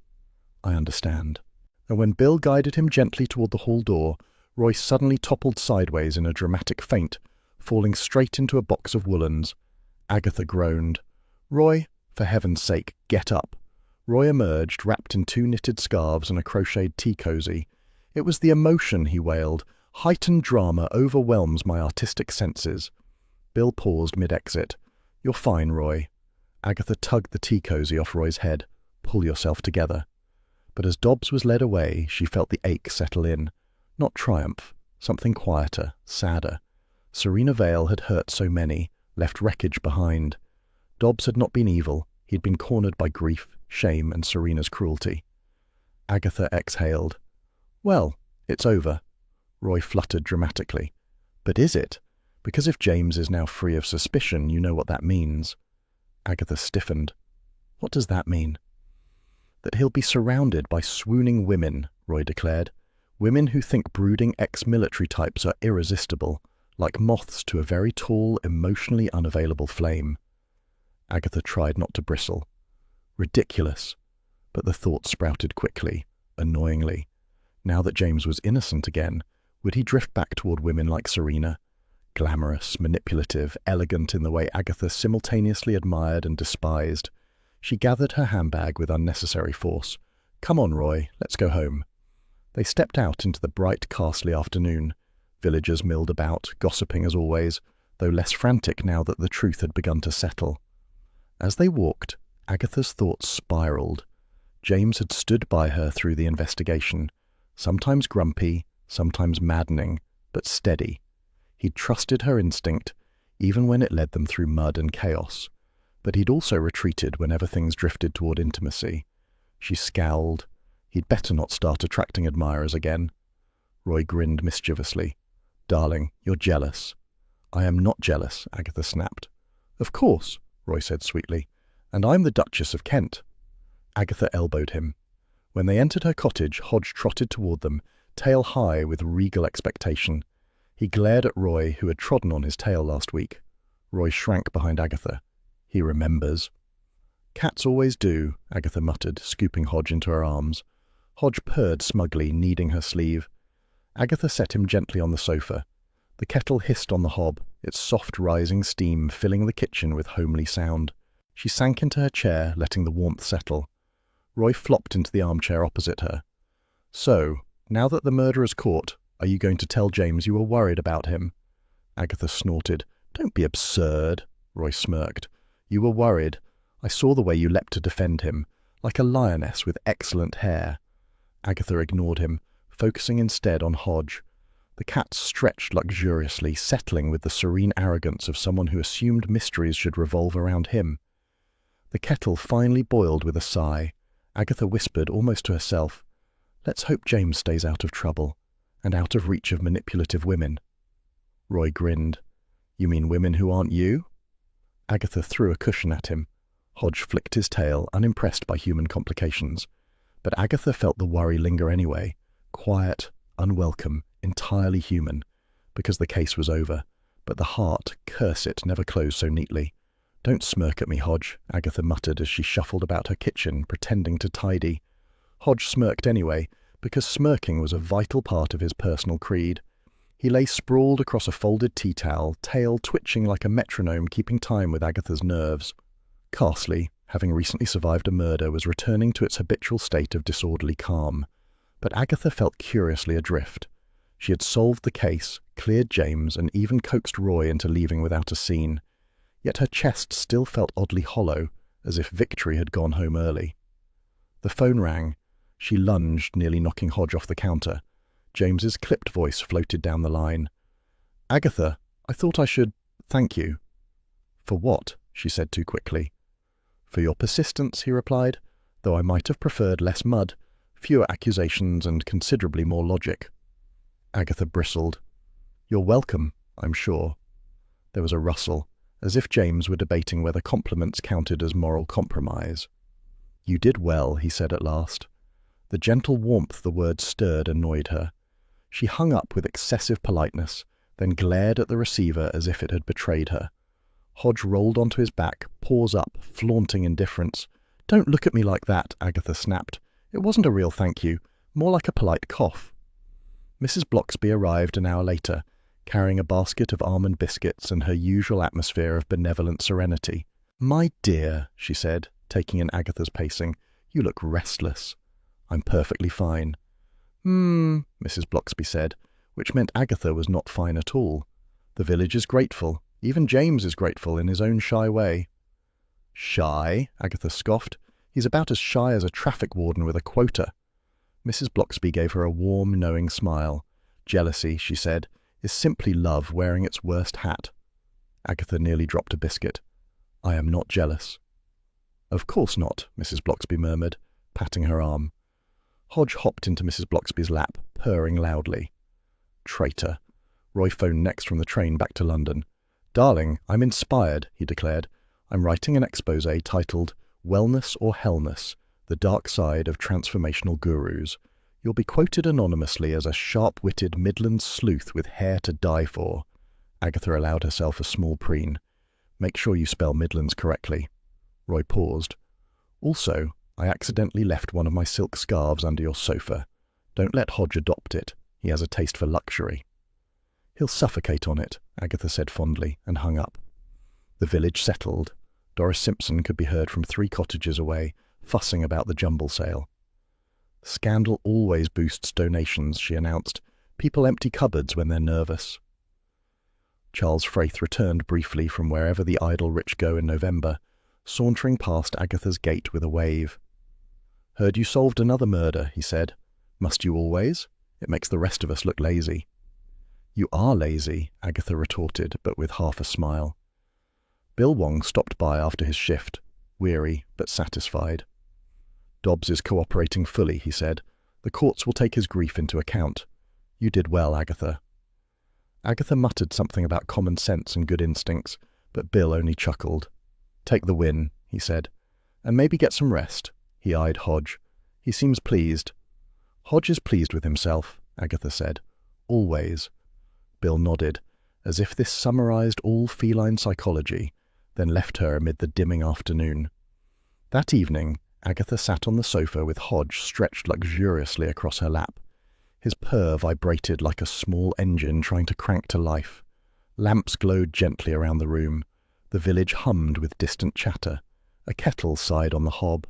[SPEAKER 1] "I understand." And when Bill guided him gently toward the hall door, Roy suddenly toppled sideways in a dramatic faint, falling straight into a box of woolens. Agatha groaned. "Roy, for heaven's sake, get up." Roy emerged, wrapped in 2 knitted scarves and a crocheted tea cosy. "It was the emotion," he wailed. "Heightened drama overwhelms my artistic senses." Bill paused mid-exit. "You're fine, Roy." Agatha tugged the tea cosy off Roy's head. "Pull yourself together." But as Dobbs was led away, she felt the ache settle in. Not triumph, something quieter, sadder. Serena Vale had hurt so many, left wreckage behind. Dobbs had not been evil. He'd been cornered by grief, shame, and Serena's cruelty. Agatha exhaled. "Well, it's over." Roy fluttered dramatically. "But is it? Because if James is now free of suspicion, you know what that means." Agatha stiffened. "What does that mean?" "That he'll be surrounded by swooning women," Roy declared. "Women who think brooding ex-military types are irresistible, like moths to a very tall, emotionally unavailable flame." Agatha tried not to bristle. Ridiculous. But the thought sprouted quickly, annoyingly. Now that James was innocent again, would he drift back toward women like Serena? Glamorous, manipulative, elegant in the way Agatha simultaneously admired and despised. She gathered her handbag with unnecessary force. "Come on, Roy, let's go home." They stepped out into the bright, ghastly afternoon. Villagers milled about, gossiping as always, though less frantic now that the truth had begun to settle. As they walked, Agatha's thoughts spiraled. James had stood by her through the investigation, sometimes grumpy, sometimes maddening, but steady. He'd trusted her instinct, even when it led them through mud and chaos. But he'd also retreated whenever things drifted toward intimacy. She scowled. He'd better not start attracting admirers again. Roy grinned mischievously. "Darling, you're jealous." "I am not jealous," Agatha snapped. "Of course," Roy said sweetly. "And I'm the Duchess of Kent." Agatha elbowed him. When they entered her cottage, Hodge trotted toward them, tail high with regal expectation. He glared at Roy, who had trodden on his tail last week. Roy shrank behind Agatha. "He remembers." "Cats always do," Agatha muttered, scooping Hodge into her arms. Hodge purred smugly, kneading her sleeve. Agatha set him gently on the sofa. The kettle hissed on the hob, its soft rising steam filling the kitchen with homely sound. She sank into her chair, letting the warmth settle. Roy flopped into the armchair opposite her. "So, now that the murderer's caught, are you going to tell James you were worried about him?" Agatha snorted. "Don't be absurd." Roy smirked. "You were worried. I saw the way you leapt to defend him, like a lioness with excellent hair." Agatha ignored him, focusing instead on Hodge. The cat stretched luxuriously, settling with the serene arrogance of someone who assumed mysteries should revolve around him. The kettle finally boiled with a sigh. Agatha whispered, almost to herself, "Let's hope James stays out of trouble, and out of reach of manipulative women." Roy grinned. "You mean women who aren't you?" Agatha threw a cushion at him. Hodge flicked his tail, unimpressed by human complications. But Agatha felt the worry linger anyway, quiet, unwelcome, entirely human, because the case was over. But the heart, curse it, never closed so neatly. "Don't smirk at me, Hodge," Agatha muttered as she shuffled about her kitchen, pretending to tidy. Hodge smirked anyway, because smirking was a vital part of his personal creed. He lay sprawled across a folded tea towel, tail twitching like a metronome, keeping time with Agatha's nerves. Carsley, having recently survived a murder, was returning to its habitual state of disorderly calm. But Agatha felt curiously adrift. She had solved the case, cleared James, and even coaxed Roy into leaving without a scene. Yet her chest still felt oddly hollow, as if victory had gone home early. The phone rang. She lunged, nearly knocking Hodge off the counter. James's clipped voice floated down the line. "Agatha, I thought I should thank you." "For what?" she said too quickly. "For your persistence," he replied, "though I might have preferred less mud, fewer accusations, and considerably more logic." Agatha bristled. "You're welcome, I'm sure." There was a rustle, as if James were debating whether compliments counted as moral compromise. "You did well," he said at last. The gentle warmth the words stirred annoyed her. She hung up with excessive politeness, then glared at the receiver as if it had betrayed her. Hodge rolled onto his back, paws up, flaunting indifference. "Don't look at me like that," Agatha snapped. "It wasn't a real thank you, more like a polite cough." Mrs. Bloxby arrived an hour later, carrying a basket of almond biscuits and her usual atmosphere of benevolent serenity. "My dear," she said, taking in Agatha's pacing, "you look restless." "I'm perfectly fine." Mrs. Bloxby said, which meant Agatha was not fine at all. "The village is grateful. Even James is grateful in his own shy way." "Shy?" Agatha scoffed. "He's about as shy as a traffic warden with a quota." Mrs. Bloxby gave her a warm, knowing smile. "Jealousy," she said, "is simply love wearing its worst hat." Agatha nearly dropped a biscuit. "I am not jealous." "Of course not," Mrs. Bloxby murmured, patting her arm. Hodge hopped into Mrs. Bloxby's lap, purring loudly. Traitor. Roy phoned next from the train back to London. "Darling, I'm inspired," he declared. "I'm writing an exposé titled Wellness or Hellness, The Dark Side of Transformational Gurus. You'll be quoted anonymously as a sharp-witted Midland sleuth with hair to die for." Agatha allowed herself a small preen. "Make sure you spell Midlands correctly." Roy paused. "Also, I accidentally left one of my silk scarves under your sofa. Don't let Hodge adopt it. He has a taste for luxury." "He'll suffocate on it," Agatha said fondly, and hung up. The village settled. Doris Simpson could be heard from 3 cottages away, fussing about the jumble sale. "Scandal always boosts donations," she announced. "People empty cupboards when they're nervous." Charles Fraith returned briefly from wherever the idle rich go in November, sauntering past Agatha's gate with a wave. "Heard you solved another murder," he said. "Must you always? It makes the rest of us look lazy." "You are lazy," Agatha retorted, but with half a smile. Bill Wong stopped by after his shift, weary but satisfied. "Dobbs is cooperating fully," he said. "The courts will take his grief into account. You did well, Agatha." Agatha muttered something about common sense and good instincts, but Bill only chuckled. "Take the win," he said. "And maybe get some rest." He eyed Hodge. "He seems pleased." "Hodge is pleased with himself," Agatha said. "Always." Bill nodded, as if this summarized all feline psychology, then left her amid the dimming afternoon. That evening, Agatha sat on the sofa with Hodge stretched luxuriously across her lap. His purr vibrated like a small engine trying to crank to life. Lamps glowed gently around the room. The village hummed with distant chatter. A kettle sighed on the hob.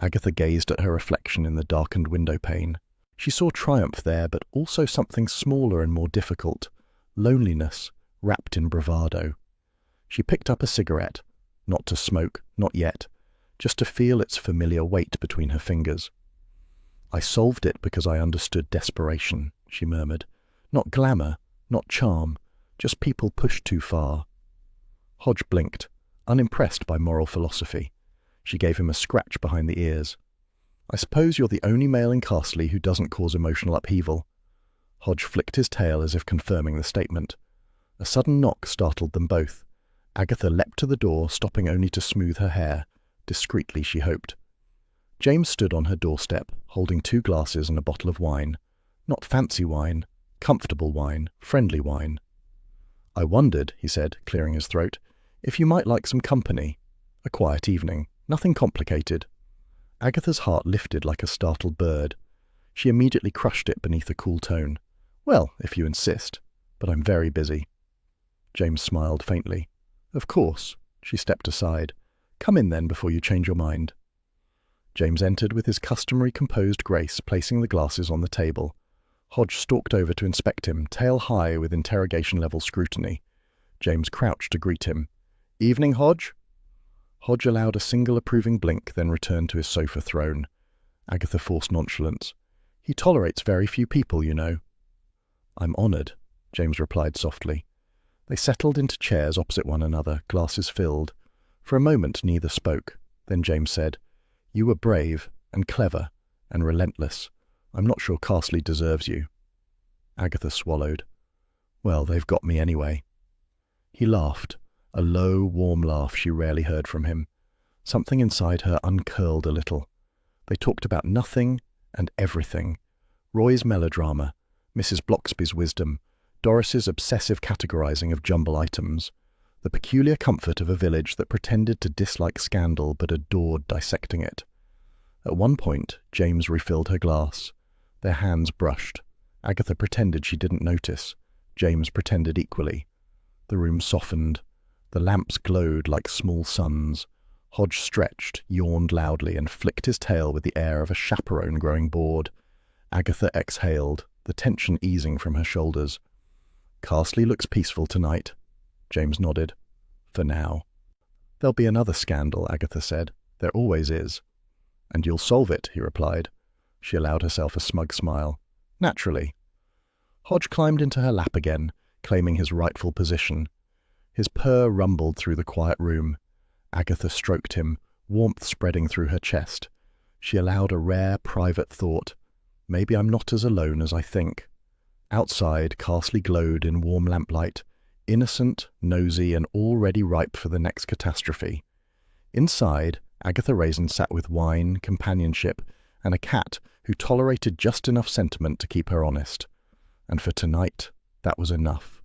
[SPEAKER 1] Agatha gazed at her reflection in the darkened window pane. She saw triumph there, but also something smaller and more difficult. Loneliness, wrapped in bravado. She picked up a cigarette, not to smoke, not yet, just to feel its familiar weight between her fingers. "I solved it because I understood desperation," she murmured. "Not glamour, not charm, just people pushed too far." Hodge blinked, unimpressed by moral philosophy. She gave him a scratch behind the ears. "I suppose you're the only male in Castley who doesn't cause emotional upheaval." Hodge flicked his tail as if confirming the statement. A sudden knock startled them both. Agatha leapt to the door, stopping only to smooth her hair. Discreetly, she hoped. James stood on her doorstep, holding 2 glasses and a bottle of wine. Not fancy wine, comfortable wine, friendly wine. "I wondered," he said, clearing his throat, "if you might like some company. A quiet evening, nothing complicated." Agatha's heart lifted like a startled bird. She immediately crushed it beneath a cool tone. "Well, if you insist, but I'm very busy." James smiled faintly. "Of course." She stepped aside. "Come in then before you change your mind." James entered with his customary composed grace, placing the glasses on the table. Hodge stalked over to inspect him, tail high with interrogation-level scrutiny. James crouched to greet him. "Evening, Hodge?" Hodge allowed a single approving blink, then returned to his sofa throne. Agatha forced nonchalance. "He tolerates very few people, you know." "I'm honoured," James replied softly. They settled into chairs opposite one another, glasses filled. For a moment neither spoke. Then James said, "You were brave and clever and relentless. I'm not sure Carsley deserves you." Agatha swallowed. "Well, they've got me anyway." He laughed, a low, warm laugh she rarely heard from him. Something inside her uncurled a little. They talked about nothing and everything. Roy's melodrama, Mrs. Bloxby's wisdom, Doris's obsessive categorizing of jumble items, the peculiar comfort of a village that pretended to dislike scandal but adored dissecting it. At one point, James refilled her glass. Their hands brushed. Agatha pretended she didn't notice. James pretended equally. The room softened. The lamps glowed like small suns. Hodge stretched, yawned loudly, and flicked his tail with the air of a chaperone growing bored. Agatha exhaled, the tension easing from her shoulders. "Carsley looks peaceful tonight." James nodded. "For now." "There'll be another scandal," Agatha said. "There always is." "And you'll solve it," he replied. She allowed herself a smug smile. "Naturally." Hodge climbed into her lap again, claiming his rightful position. His purr rumbled through the quiet room. Agatha stroked him, warmth spreading through her chest. She allowed a rare, private thought. Maybe I'm not as alone as I think. Outside, Carsley glowed in warm lamplight, innocent, nosy, and already ripe for the next catastrophe. Inside, Agatha Raisin sat with wine, companionship, and a cat who tolerated just enough sentiment to keep her honest. And for tonight, that was enough.